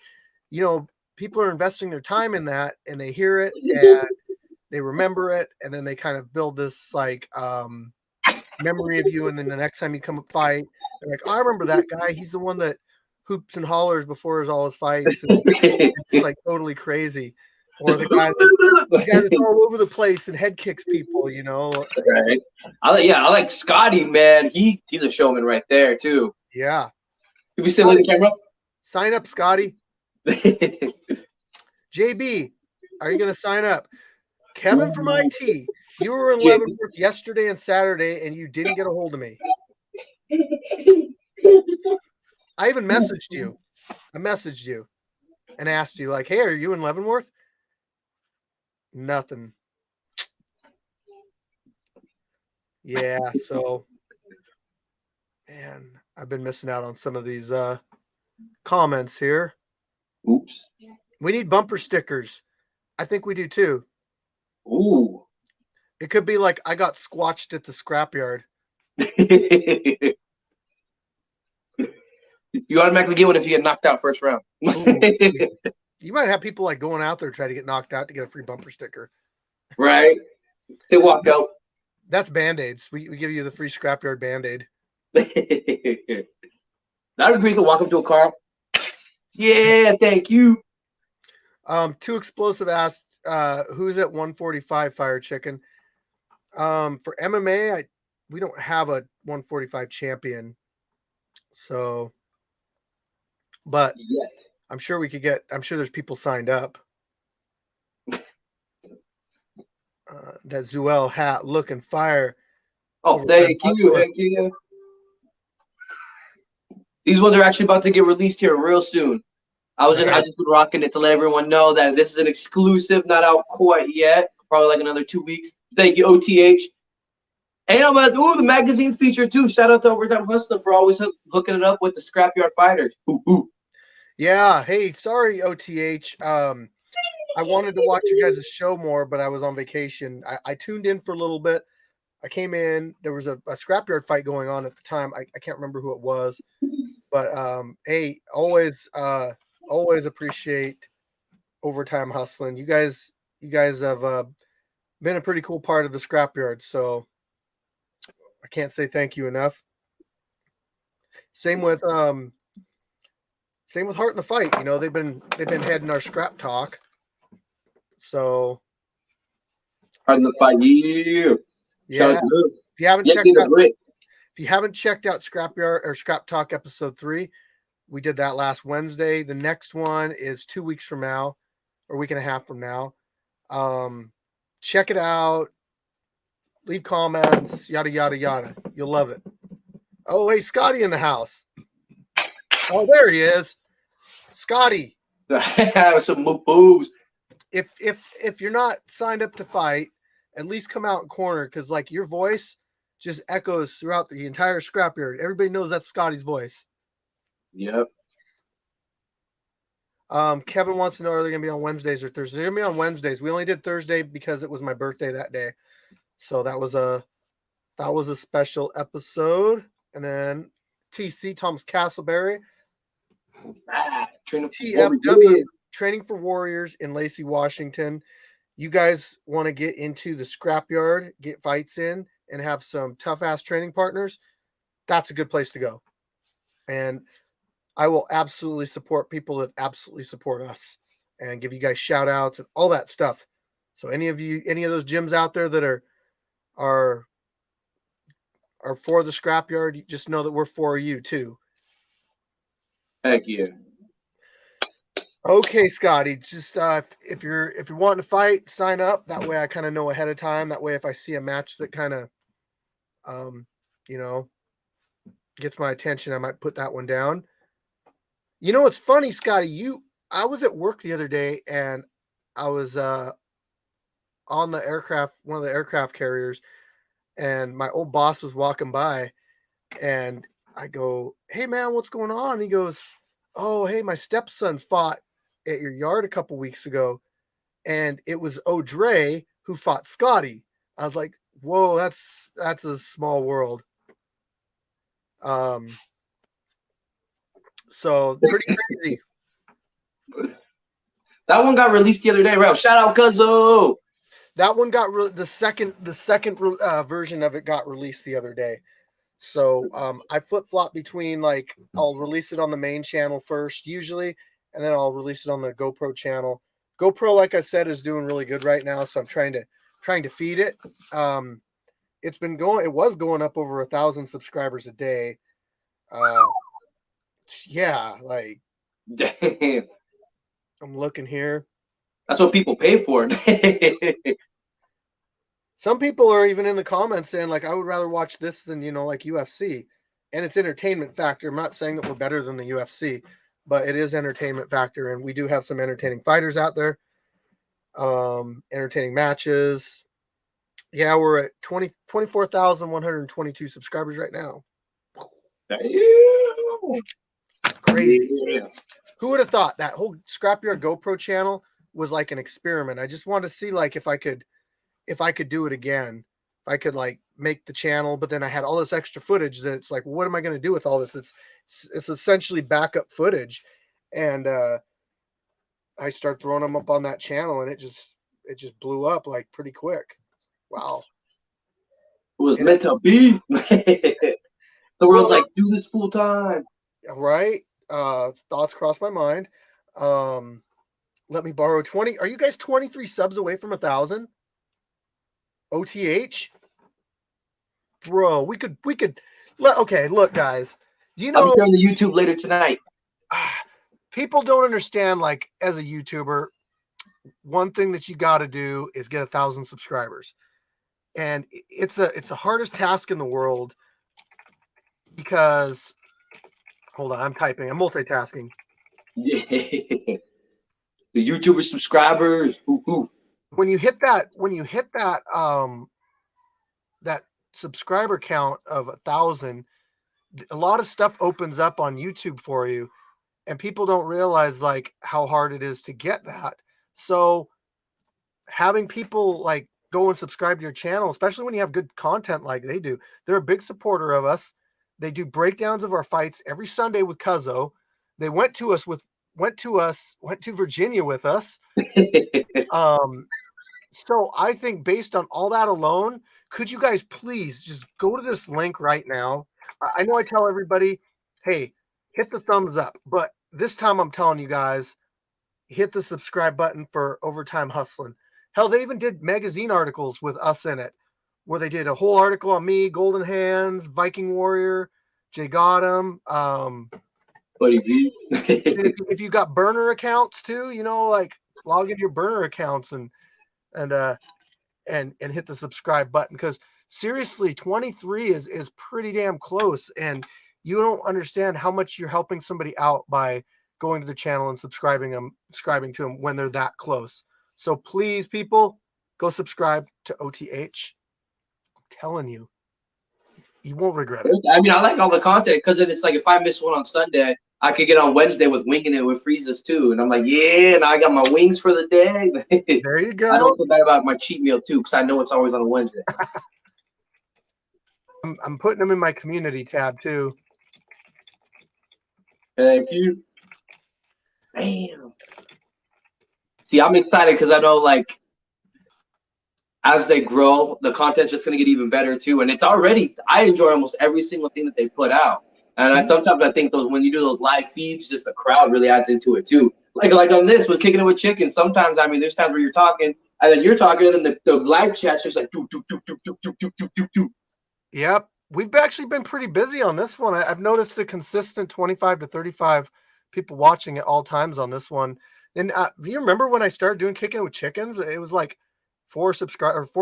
people are investing their time in that, and they hear it and they remember it, and then they kind of build this like memory of you. And then the next time you come up fight, they're like, oh, I remember that guy. He's the one that hoops and hollers before all his fights. And it's like totally crazy. Or the guy that's all over the place and head kicks people, Right. I like Scotty, man. He's a showman right there too. Yeah. Can we still in the camera? Sign up, Scotty. JB, are you going to sign up? Kevin from IT, you were in Leavenworth yesterday and Saturday, and you didn't get a hold of me. I even messaged you. I messaged you and asked you, like, hey, are you in Leavenworth? Nothing. Yeah, so, man, I've been missing out on some of these comments here. Oops. We need bumper stickers. I think we do too. Ooh. It could be like, I got squatched at the scrapyard. You automatically get one if you get knocked out first round. You might have people like going out there trying to get knocked out to get a free bumper sticker. Right? They walk out. That's Band-Aids. We give you the free Scrapyard Band-Aid. That would be to walk up to a car. Yeah, thank you. Too Explosive asked, who's at 145 Fire Chicken? For MMA, we don't have a 145 champion. So, but Yeah. I'm sure we could get, I'm sure there's people signed up. That Zuel hat looking fire. Oh, thank you. Thank you. These ones are actually about to get released here real soon. I just been rocking it to let everyone know that this is an exclusive, not out quite yet. Probably like another 2 weeks. Thank you, OTH. And I'm like, ooh, the magazine feature too. Shout out to Overtime Hustler for always hooking it up with the Scrapyard Fighters. Ooh, ooh. Yeah. Hey, sorry, OTH. I wanted to watch you guys' show more, but I was on vacation. I tuned in for a little bit. I came in. There was a scrapyard fight going on at the time. I can't remember who it was, but hey, always appreciate Overtime Hustling. You guys have been a pretty cool part of the scrapyard. So I can't say thank you enough. Same with Heart in the Fight. You know, they've been heading our scrap talk. So Heart in the Fight, yeah. If you haven't checked out Scrapyard or Scrap Talk episode 3, we did that last Wednesday. The next one is 2 weeks from now, or a week and a half from now. Check it out. Leave comments, yada yada yada. You'll love it. Oh, hey, Scotty in the house. Oh, there he is. Scotty. Some boobs. If you're not signed up to fight, at least come out and corner, because like your voice just echoes throughout the entire scrapyard. Everybody knows that's Scotty's voice. Yep. Kevin wants to know, are they gonna be on Wednesdays or Thursdays? They're gonna be on Wednesdays. We only did Thursday because it was my birthday that day. So that was a special episode. And then TC Thomas Castleberry. TFW Training for Warriors in Lacey, Washington. You guys want to get into the scrapyard, get fights in, and have some tough ass training partners? That's a good place to go. And I will absolutely support people that absolutely support us and give you guys shout outs and all that stuff. So any of those gyms out there that are for the scrapyard, you just know that we're for you too. Heck yeah. Okay, Scotty, just if you're wanting to fight, sign up. That way I kind of know ahead of time. That way if I see a match that kind of gets my attention, I might put that one down. You know what's funny, Scotty? I was at work the other day and I was on the aircraft, one of the aircraft carriers, and my old boss was walking by, and I go, "Hey man, what's going on?" And he goes, "Oh, hey, my stepson fought at your yard a couple weeks ago, and it was O'Dre who fought Scotty." I was like, "Whoa, that's a small world." So pretty crazy. That one got released the other day, right? Shout out, Cuzzo. That one got the second version of it got released the other day. So I flip flop between, like, I'll release it on the main channel first usually, and then I'll release it on the GoPro channel. GoPro, like I said, is doing really good right now, so I'm trying to feed it. It was going up over 1,000 subscribers a day. Yeah, like, damn. I'm looking here. That's what people pay for. Some people are even in the comments saying, like, I would rather watch this than, like UFC. And it's entertainment factor. I'm not saying that we're better than the UFC, but it is entertainment factor. And we do have some entertaining fighters out there. Entertaining matches. Yeah, we're at 24,122 subscribers right now. Crazy. Yeah. Who would have thought that whole Scrapyard GoPro channel was like an experiment? I just wanted to see, like, if I could do it again, if I could, like, make the channel, but then I had all this extra footage that it's like, what am I going to do with all this? It's essentially backup footage. And I start throwing them up on that channel, and it just blew up like pretty quick. Wow. It was And meant to be. The world's like, do this full time. right? Thoughts cross my mind. Let me borrow 20. Are you guys 23 subs away from 1,000? OTH? Bro, we could okay, look, guys. You I'll know, be sharing the YouTube later tonight. people don't understand, like, as a YouTuber, one thing that you got to do is get 1,000 subscribers. And it's the hardest task in the world because hold on, I'm multitasking. Yeah. The YouTuber subscribers. Ooh. When you hit that that subscriber count of 1,000, a lot of stuff opens up on YouTube for you, and people don't realize like how hard it is to get that. So having people like go and subscribe to your channel, especially when you have good content like they do, they're a big supporter of us. They do breakdowns of our fights every Sunday with Cuzzo. They went to Virginia with us. So I think based on all that alone, could you guys please just go to this link right now? I know I tell everybody, hey, hit the thumbs up, but this time I'm telling you guys, hit the subscribe button for Overtime Hustling. Hell, they even did magazine articles with us in it, where they did a whole article on me, Golden Hands, Viking Warrior, Jay Gotham. Buddy G. If you got burner accounts too, like log into your burner accounts and hit the subscribe button, because seriously, 23 is pretty damn close, and you don't understand how much you're helping somebody out by going to the channel and subscribing to them when they're that close. So please, people, go subscribe to OTH. I'm telling you, you won't regret it. I mean, I like all the content because then it's like if I miss one on Sunday, I could get on Wednesday with Winging It with Freezes too. And I'm like, yeah, now I got my wings for the day. There you go. I don't feel bad about my cheat meal too because I know it's always on a Wednesday. I'm putting them in my community tab too. Thank you. Damn. See, I'm excited because I know like as they grow, the content's just gonna get even better too. And it's already, I enjoy almost every single thing that they put out. And sometimes I think when you do those live feeds, just the crowd really adds into it too. Like on this with Kicking It with Chicken. Sometimes I mean, there's times where you're talking and then you're talking, and then the live chat's just like do. Yep, we've actually been pretty busy on this one. I've noticed a consistent 25 to 35 people watching at all times on this one. And do you remember when I started doing Kicking It with Chickens? It was like 4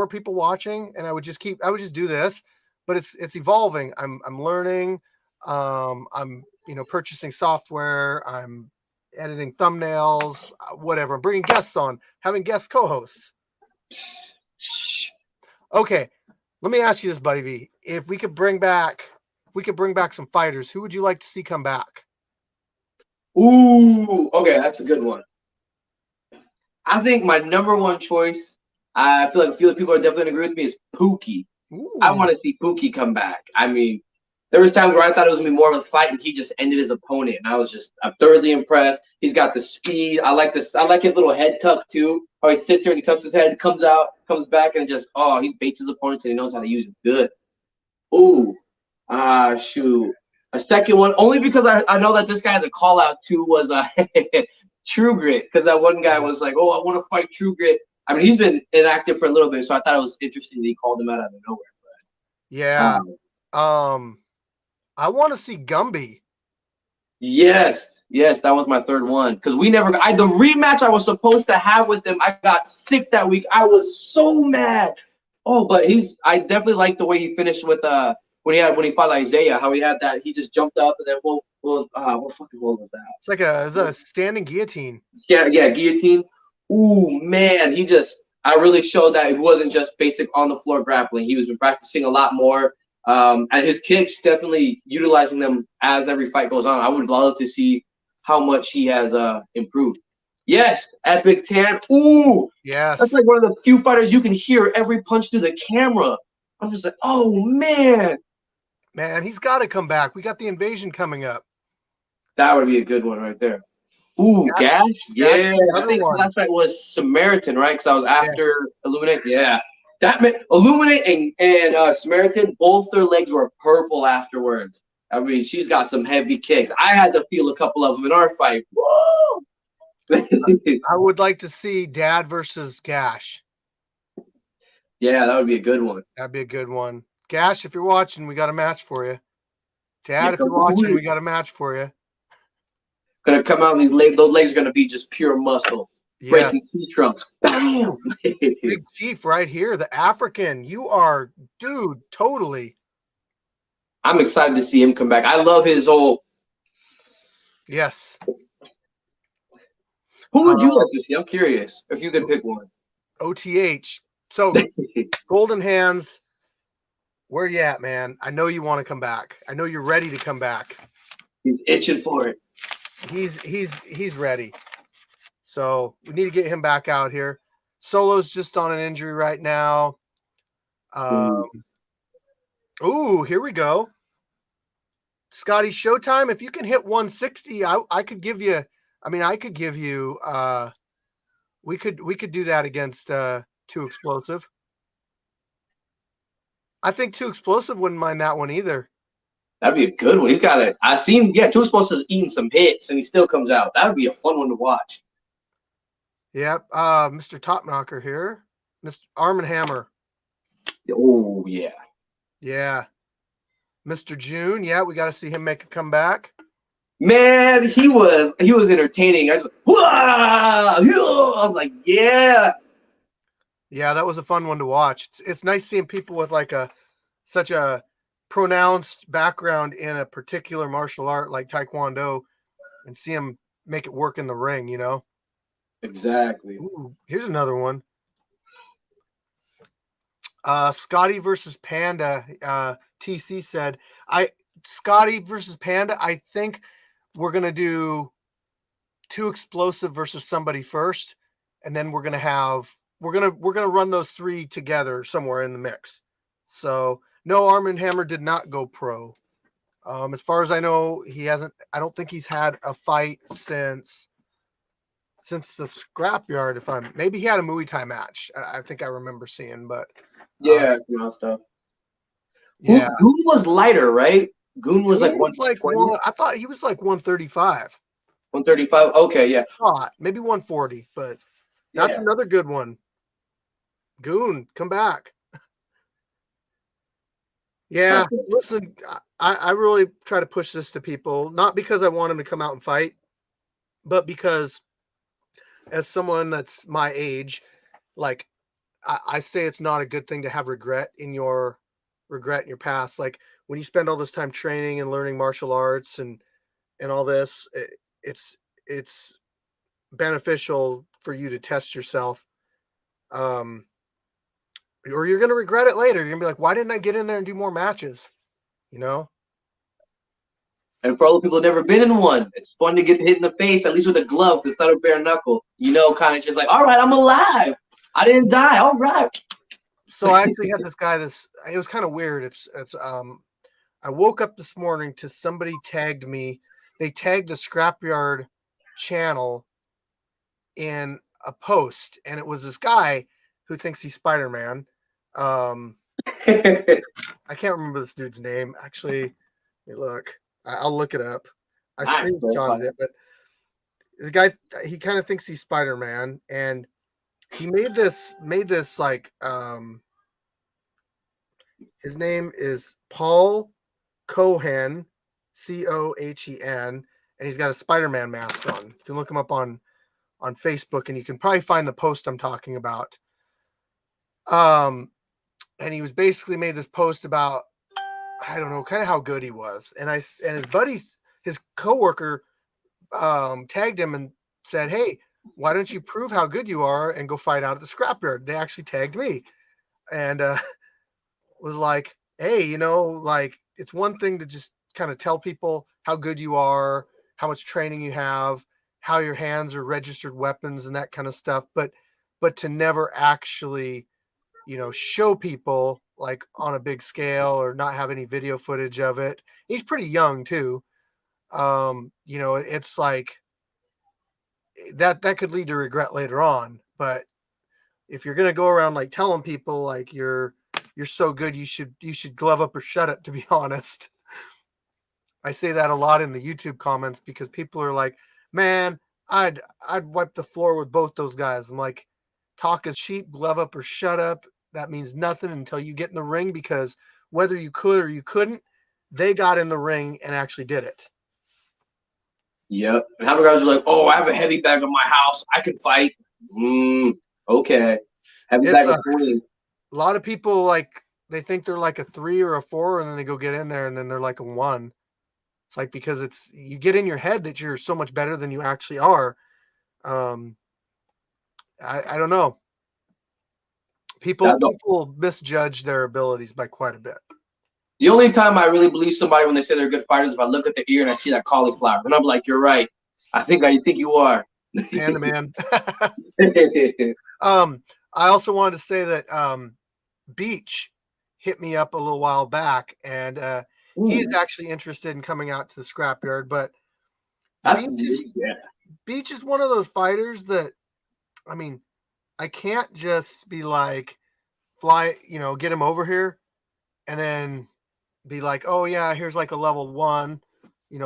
people watching, and I would just do this, but it's evolving. I'm learning. I'm purchasing software. I'm editing thumbnails, whatever. I'm bringing guests on, having guest co-hosts. Okay, let me ask you this, Buddy V. If we could bring back some fighters, who would you like to see come back? Ooh, okay, that's a good one. I think my number one choice, I feel like a few people are definitely agree with me, is Pookie. Ooh. I want to see Pookie come back. I mean, there was times where I thought it was gonna be more of a fight, and he just ended his opponent, and I'm thoroughly impressed. He's got the speed. I like this. I like his little head tuck too. How he sits here and he tucks his head, comes back, and just he baits his opponents, and he knows how to use it good. Ooh, shoot. A second one, only because I know that this guy had a call out too, was True Grit, because that one guy was like, oh, I want to fight True Grit. I mean, he's been inactive for a little bit, so I thought it was interesting that he called him out of nowhere. But, yeah. I want to see Gumby. Yes, that was my third one. Because the rematch I was supposed to have with him, I got sick that week. I was so mad. Oh, but I definitely like the way he finished with when he fought Isaiah, how he had that, he just jumped up and then what fucking hold was that? It's like a standing guillotine. Yeah, guillotine. Ooh, man, I really showed that it wasn't just basic on the floor grappling. He was been practicing a lot more. And his kicks, definitely utilizing them as every fight goes on. I would love to see how much he has improved. Yes, Epic Tan. Ooh, yes. That's like one of the few fighters you can hear every punch through the camera. I'm just like, oh man. Man, he's got to come back. We got the invasion coming up. That would be a good one right there. Ooh, Gash? Gash Yeah. is I another think the one. last fight was Samaritan, right? Because I was Yeah. after Illuminate. Yeah. That meant Illuminate and Samaritan, both their legs were purple afterwards. I mean, she's got some heavy kicks. I had to feel a couple of them in our fight. Woo! I would like to see Dad versus Gash. Yeah, that would be a good one. That'd be a good one. Gash, if you're watching, we got a match for you. Yeah, Dad, if you're watching, we got a match for you. gonna come out, these legs, those legs are gonna be just pure muscle. Yeah. Breaking tree trunks. Bam! Big Chief right here, the African. You are, dude, totally. I'm excited to see him come back. I love his whole. Yes. Who would you like to see? I'm curious if you could pick one. OTH. So, Golden Hands, where you at, man? I know you want to come back. I know you're ready to come back. He's itching for it. He's ready. So we need to get him back out here. Solo's just on an injury right now. Ooh, here we go. Scotty Showtime. If you can hit 160, I could give you. I mean, I could give you. We could do that against Too Explosive. I think Too Explosive wouldn't mind that one either. That'd be a good one. He's got it. I seen. Yeah, Too Explosive eating some hits, and he still comes out. That would be a fun one to watch. Yep. Mr. Top Knocker here. Mr. Arm and Hammer. Oh yeah. Yeah. Mr. June. Yeah, we got to see him make a comeback. Man, he was entertaining. I was like, yeah. Yeah, that was a fun one to watch. It's nice seeing people with like such a pronounced background in a particular martial art like Taekwondo and see them make it work in the ring, you know? Exactly. Ooh, here's another one. Scotty versus Panda. TC said, Scotty versus Panda, I think we're gonna do Too Explosive versus somebody first, and then we're gonna run those three together somewhere in the mix. So no, Arm and Hammer did not go pro. As far as I know, he hasn't. I don't think he's had a fight since the Scrapyard. Maybe he had a Muay Thai match. I think I remember seeing, but Yeah, stuff. yeah, Goon was lighter, right? Goon was Goon like was like 120. one. I thought he was like 135. 135. Okay, yeah. Maybe 140, but that's Yeah. another good one. Goon, come back. Yeah, Okay. listen, I really try to push this to people, not because I want them to come out and fight, but because as someone that's my age, like I say it's not a good thing to have regret in your past. Like when you spend all this time training and learning martial arts and all this, it's beneficial for you to test yourself. Or you're gonna regret it later. You're gonna be like, why didn't I get in there and do more matches? You know? And for all the people who've never been in one, it's fun to get hit in the face, at least with a glove, instead of bare knuckle. You know, kind of just like, all right, I'm alive. I didn't die. All right. So I actually had this guy. It was kind of weird. I woke up this morning to somebody tagged me. They tagged the Scrapyard channel in a post, and it was this guy who thinks he's Spider-Man. I can't remember this dude's name. Actually, let me look. I'll look it up. I screenshotted it, but the guy, he kind of thinks he's Spider-Man, and he made this like his name is Paul Cohen, Cohen, and he's got a Spider-Man mask on. You can look him up on Facebook, and you can probably find the post I'm talking about. And he was basically made this post about, I don't know, kind of how good he was, and his buddies, his coworker, tagged him and said, "Hey, why don't you prove how good you are and go fight out at the Scrapyard?" They actually tagged me, and was like, "Hey, like it's one thing to just kind of tell people how good you are, how much training you have, how your hands are registered weapons and that kind of stuff, but to never actually, show people like on a big scale or not have any video footage of it." He's pretty young too. It's like that could lead to regret later on. But if you're gonna go around like telling people like you're so good, you should glove up or shut it. To be honest, I say that a lot in the YouTube comments because people are like, "Man, I'd wipe the floor with both those guys." I'm like, "Talk is cheap. Glove up or shut up. That means nothing until you get in the ring because whether you could or you couldn't, they got in the ring and actually did it." Yep. And how many guys are like, "Oh, I have a heavy bag in my house. I can fight." Okay. Heavy It's bag of swing. a lot of people like they think they're like a 3 or a 4 and then they go get in there and then they're like a 1. It's like because it's you get in your head that you're so much better than you actually are. Um, I don't know. That, People misjudge their abilities by quite a bit. the only time I really believe somebody when they say they're good fighters is if I look at the ear and I see that cauliflower, and I'm like, "You're right. I think you are." Panda man. I also wanted to say that Beach hit me up a little while back, and he is Ooh, actually interested in coming out to the scrapyard. But that's Beach is yeah. Beach is one of those fighters that I mean, I can't just be like fly, get him over here and then be like, oh yeah, here's like a level 1,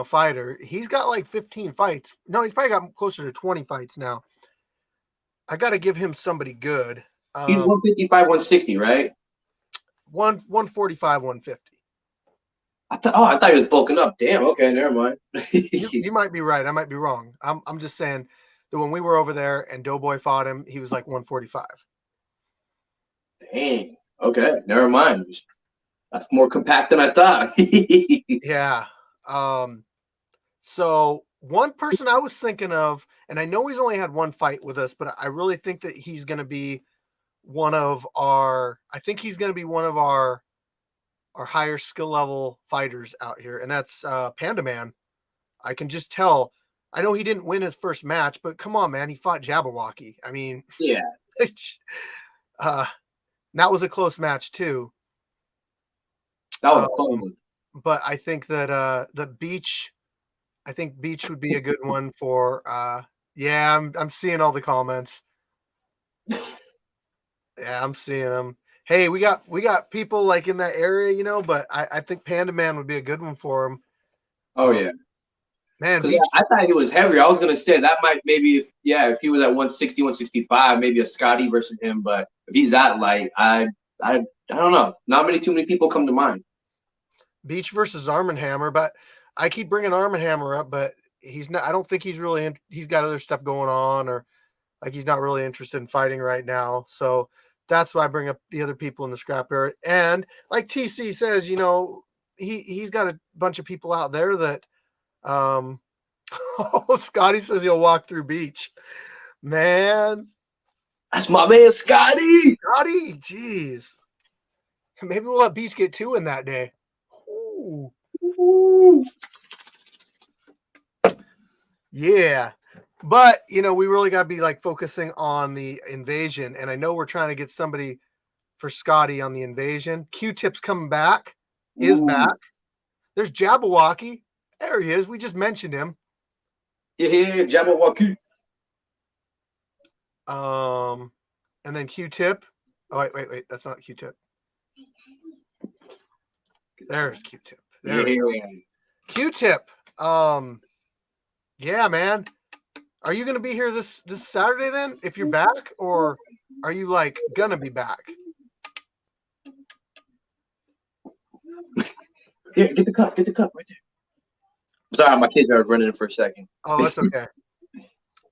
fighter. He's got like 15 fights. No, he's probably got closer to 20 fights now. I got to give him somebody good. He's 155, 160, right? 145, 150. I thought he was bulking up. Damn. Okay, never mind. You might be right. I might be wrong. I'm just saying that when we were over there and Doughboy fought him, he was like 145. Dang. Okay, never mind. That's more compact than I thought. Yeah. So one person I was thinking of, and I know he's only had one fight with us, but I really think that he's going to be one of our. I think he's going to be one of our higher skill level fighters out here, and that's Panda Man. I can just tell. I know he didn't win his first match, but come on, man, he fought Jabberwocky. I mean, Yeah, uh, that was a close match too. that was a close Um, one. but I think that the Beach. I think Beach would be a good one for. Yeah, I'm seeing all the comments. Yeah, I'm seeing them. Hey, we got people like in that area, but I think Panda Man would be a good one for him. Oh yeah, Man, because Beach. I thought he was heavier. I was gonna say that might maybe if he was at 160, 165, maybe a Scotty versus him. But if he's that light, I don't know. Not too many people come to mind. Beach versus Arm and Hammer, but I keep bringing Arm and Hammer up, but he's not. I don't think he's really. He's got other stuff going on, or like he's not really interested in fighting right now. So that's why I bring up the other people in the scrapyard. And like TC says, he's got a bunch of people out there that. Oh, Scotty says he'll walk through Beach. Man, That's my man, Scotty. Scotty, jeez. Maybe we'll let Beach get 2 in that day. Ooh. Ooh. Yeah. But, we really got to be like focusing on the invasion. And I know we're trying to get somebody for Scotty on the invasion. Q-Tip's coming back, is back. There's Jabberwocky. There he is. We just mentioned him. Yeah, Jabberwocky. And then Q-Tip. Oh, wait. That's not Q-Tip. There's Q-Tip. There we go. Q-Tip. Yeah, man. Are you gonna be here this Saturday then? If you're back, or are you like gonna be back? Here, get the cup right there. Sorry, my kids are running for a second. Oh, that's okay.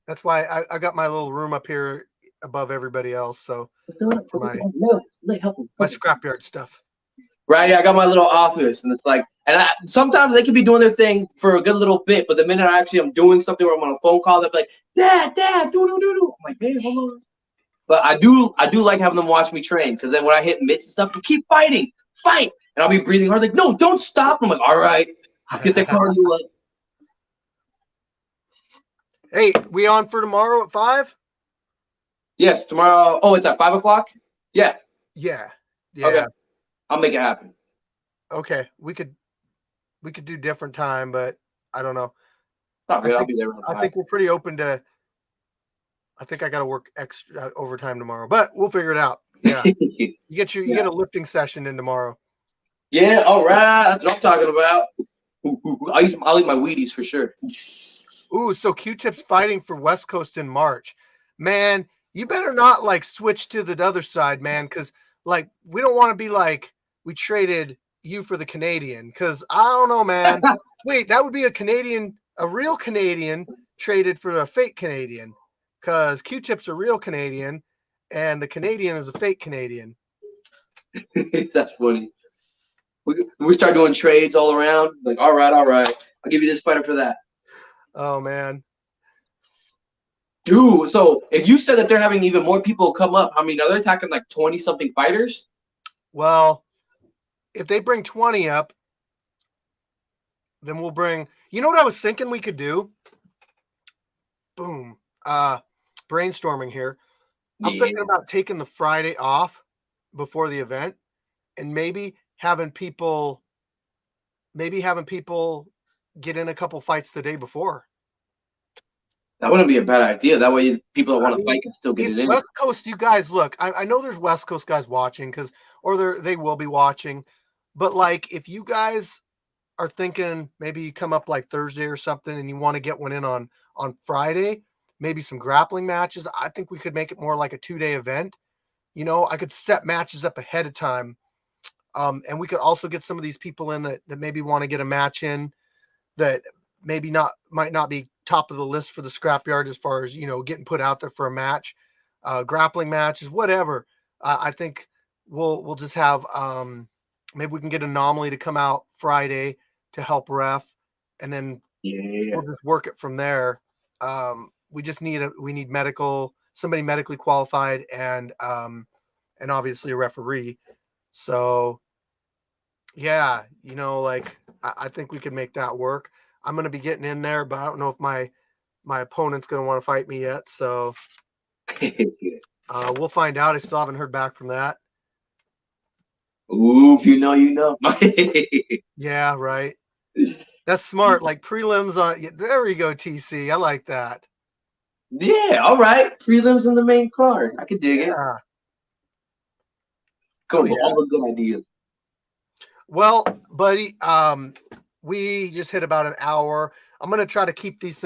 That's why I got my little room up here above everybody else. So for my scrapyard stuff. Right, yeah, I got my little office, and it's like, sometimes they could be doing their thing for a good little bit, but the minute I'm doing something where I'm on a phone call, they're like, Dad, do. I'm like, hey, hold on. But I do like having them watch me train, because then when I hit mitts and stuff, we keep fight, and I'll be breathing hard, like, no, don't stop. I'm like, all right, I'll get the cardio up. Hey, we on for tomorrow at 5? Yes, tomorrow. Oh, it's at 5:00. Yeah. Yeah. Okay, I'll make it happen. Okay, we could do different time, but I don't know. Not good. I'll be there. I think we're pretty open to I think I got to work extra overtime tomorrow, but we'll figure it out. Yeah, you Yeah. get a lifting session in tomorrow. Yeah, all right. That's what I'm talking about. I'll eat my Wheaties for sure. Ooh, so Q-Tip's fighting for West Coast in March. Man, you better not like switch to the other side, man, because like we don't want to be like we traded you for the Canadian. Because I don't know, man. Wait, that would be a real Canadian traded for a fake Canadian. Because Q-Tip's a real Canadian, and the Canadian is a fake Canadian. That's funny. We start doing trades all around. Like, all right, I'll give you this fighter for that. Oh man. Dude, so if you said that they're having even more people come up, I mean, are they attacking like 20 something fighters? Well, if they bring 20 up, then we'll bring. You know what I was thinking we could do? Boom. Brainstorming here. I'm thinking Yeah, about taking the Friday off before the event and maybe having people get in a couple fights the day before. that wouldn't be a bad idea. That way, people that I want to mean, fight can still get if it in. West Coast, you guys look, I know there's West Coast guys watching they will be watching, but like if you guys are thinking maybe you come up like Thursday or something and you want to get one in on Friday, maybe some grappling matches, I think we could make it more like a 2-day event. You know, I could set matches up ahead of time. And we could also get some of these people in that maybe want to get a match in that maybe not might not be top of the list for the scrapyard as far as, getting put out there for a match, grappling matches, whatever. I think we'll just have maybe we can get Anomaly to come out Friday to help ref, and then Yeah, we'll just work it from there. We need somebody medically qualified, and obviously a referee. So yeah, like I think we could make that work. I'm gonna be getting in there, but I don't know if my opponent's gonna want to fight me yet. So we'll find out. I still haven't heard back from that. Ooh, if you know, you know. Yeah, right. That's smart. Like prelims on. Yeah, there we go, TC. I like that. Yeah, all right. Prelims in the main card. I could dig it. Yeah. Go Oh with yeah. all the good ideas. Well, buddy, we just hit about an hour. I'm gonna try to keep these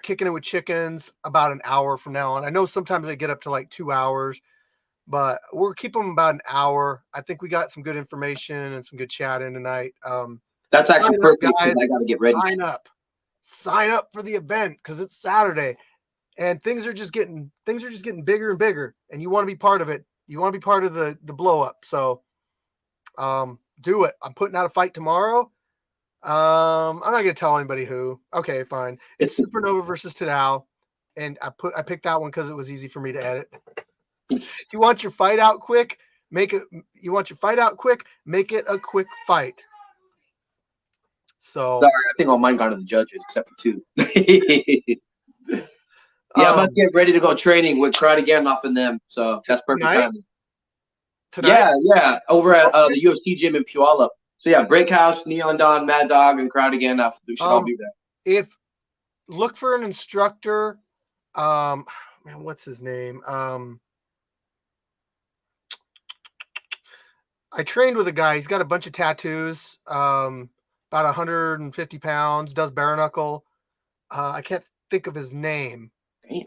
kicking it with chickens, about an hour from now on. I know sometimes they get up to like 2 hours, but we'll keep them about an hour. I think we got some good information and some good chatting tonight. That's actually Sign up, perfect because guys. I got to get ready. Sign up for the event because it's Saturday, and things are just getting bigger and bigger, and you want to be part of it. You want to be part of the blow up. So do it. I'm putting out a fight tomorrow. I'm not gonna tell anybody who. Okay, fine. It's Supernova versus Tadao, and I picked that one because it was easy for me to edit. If you want your fight out quick, make it. You want your fight out quick, make it a quick fight. Sorry, So, I think all mine gone to the judges except for two. Yeah, I'm about to um, get ready to go training with Karate Gandalf and them. So that's perfect tonight, timing. tonight. Yeah, over at Okay. the UFC gym in Puyallup. So yeah, Breakhouse, Neon Don, Mad Dog, and Karate Gandalf. We should all Um, be there. if look for an instructor. Man, what's his name? I trained with a guy. He's got a bunch of tattoos. About 150 pounds. Does bare knuckle. I can't think of his name. Damn.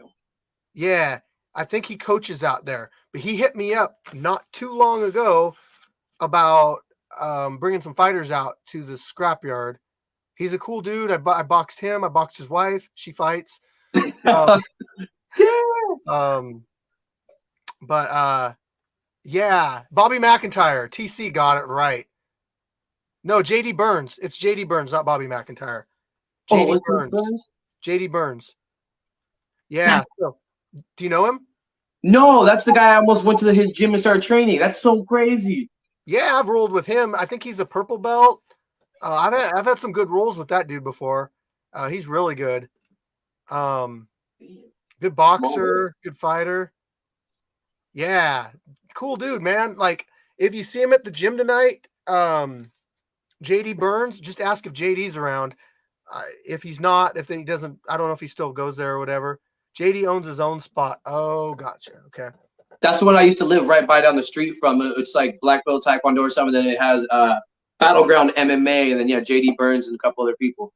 Yeah, I think he coaches out there. But he hit me up not too long ago about bringing some fighters out to the scrapyard. He's a cool dude. I boxed him. I boxed his wife. She fights. Um, Yeah. um, but yeah, Bobby McIntyre. TC got it right. No, JD Burns. It's JD Burns, not Bobby McIntyre. Oh, JD what's his Burns. friend? JD Burns. Yeah. So, do you know him? No, that's the guy I almost went to his gym and started training. That's so crazy. Yeah, I've rolled with him. I think he's a purple belt. I've had some good rolls with that dude before. He's really good. Um, Good Small world. boxer, good fighter. Yeah, cool dude, man. Like if you see him at the gym tonight, JD Burns, just ask if JD's around. If he's not, if he doesn't, I don't know if he still goes there or whatever. JD owns his own spot. Oh, gotcha. Okay. That's the one I used to live right by down the street from. It's like Black Belt Taekwondo or something. Then it has Battleground MMA, and then JD Burns and a couple other people.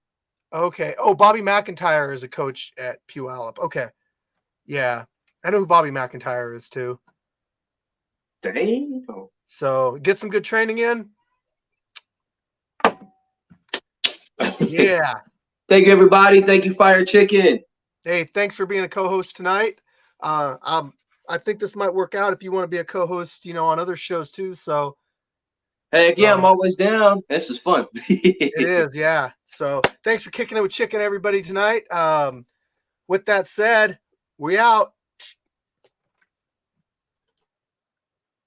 Okay. Oh, Bobby McIntyre is a coach at Puyallup. Okay. Yeah. I know who Bobby McIntyre is too. Dang. So get some good training in. Yeah. Thank you, everybody. Thank you, Fire Chicken. Hey, thanks for being a co-host tonight. I think this might work out if you want to be a co-host, on other shows too. So heck yeah, I'm always down. This is fun. It is, yeah. So thanks for kicking it with Chicken, everybody, tonight. With that said, we out.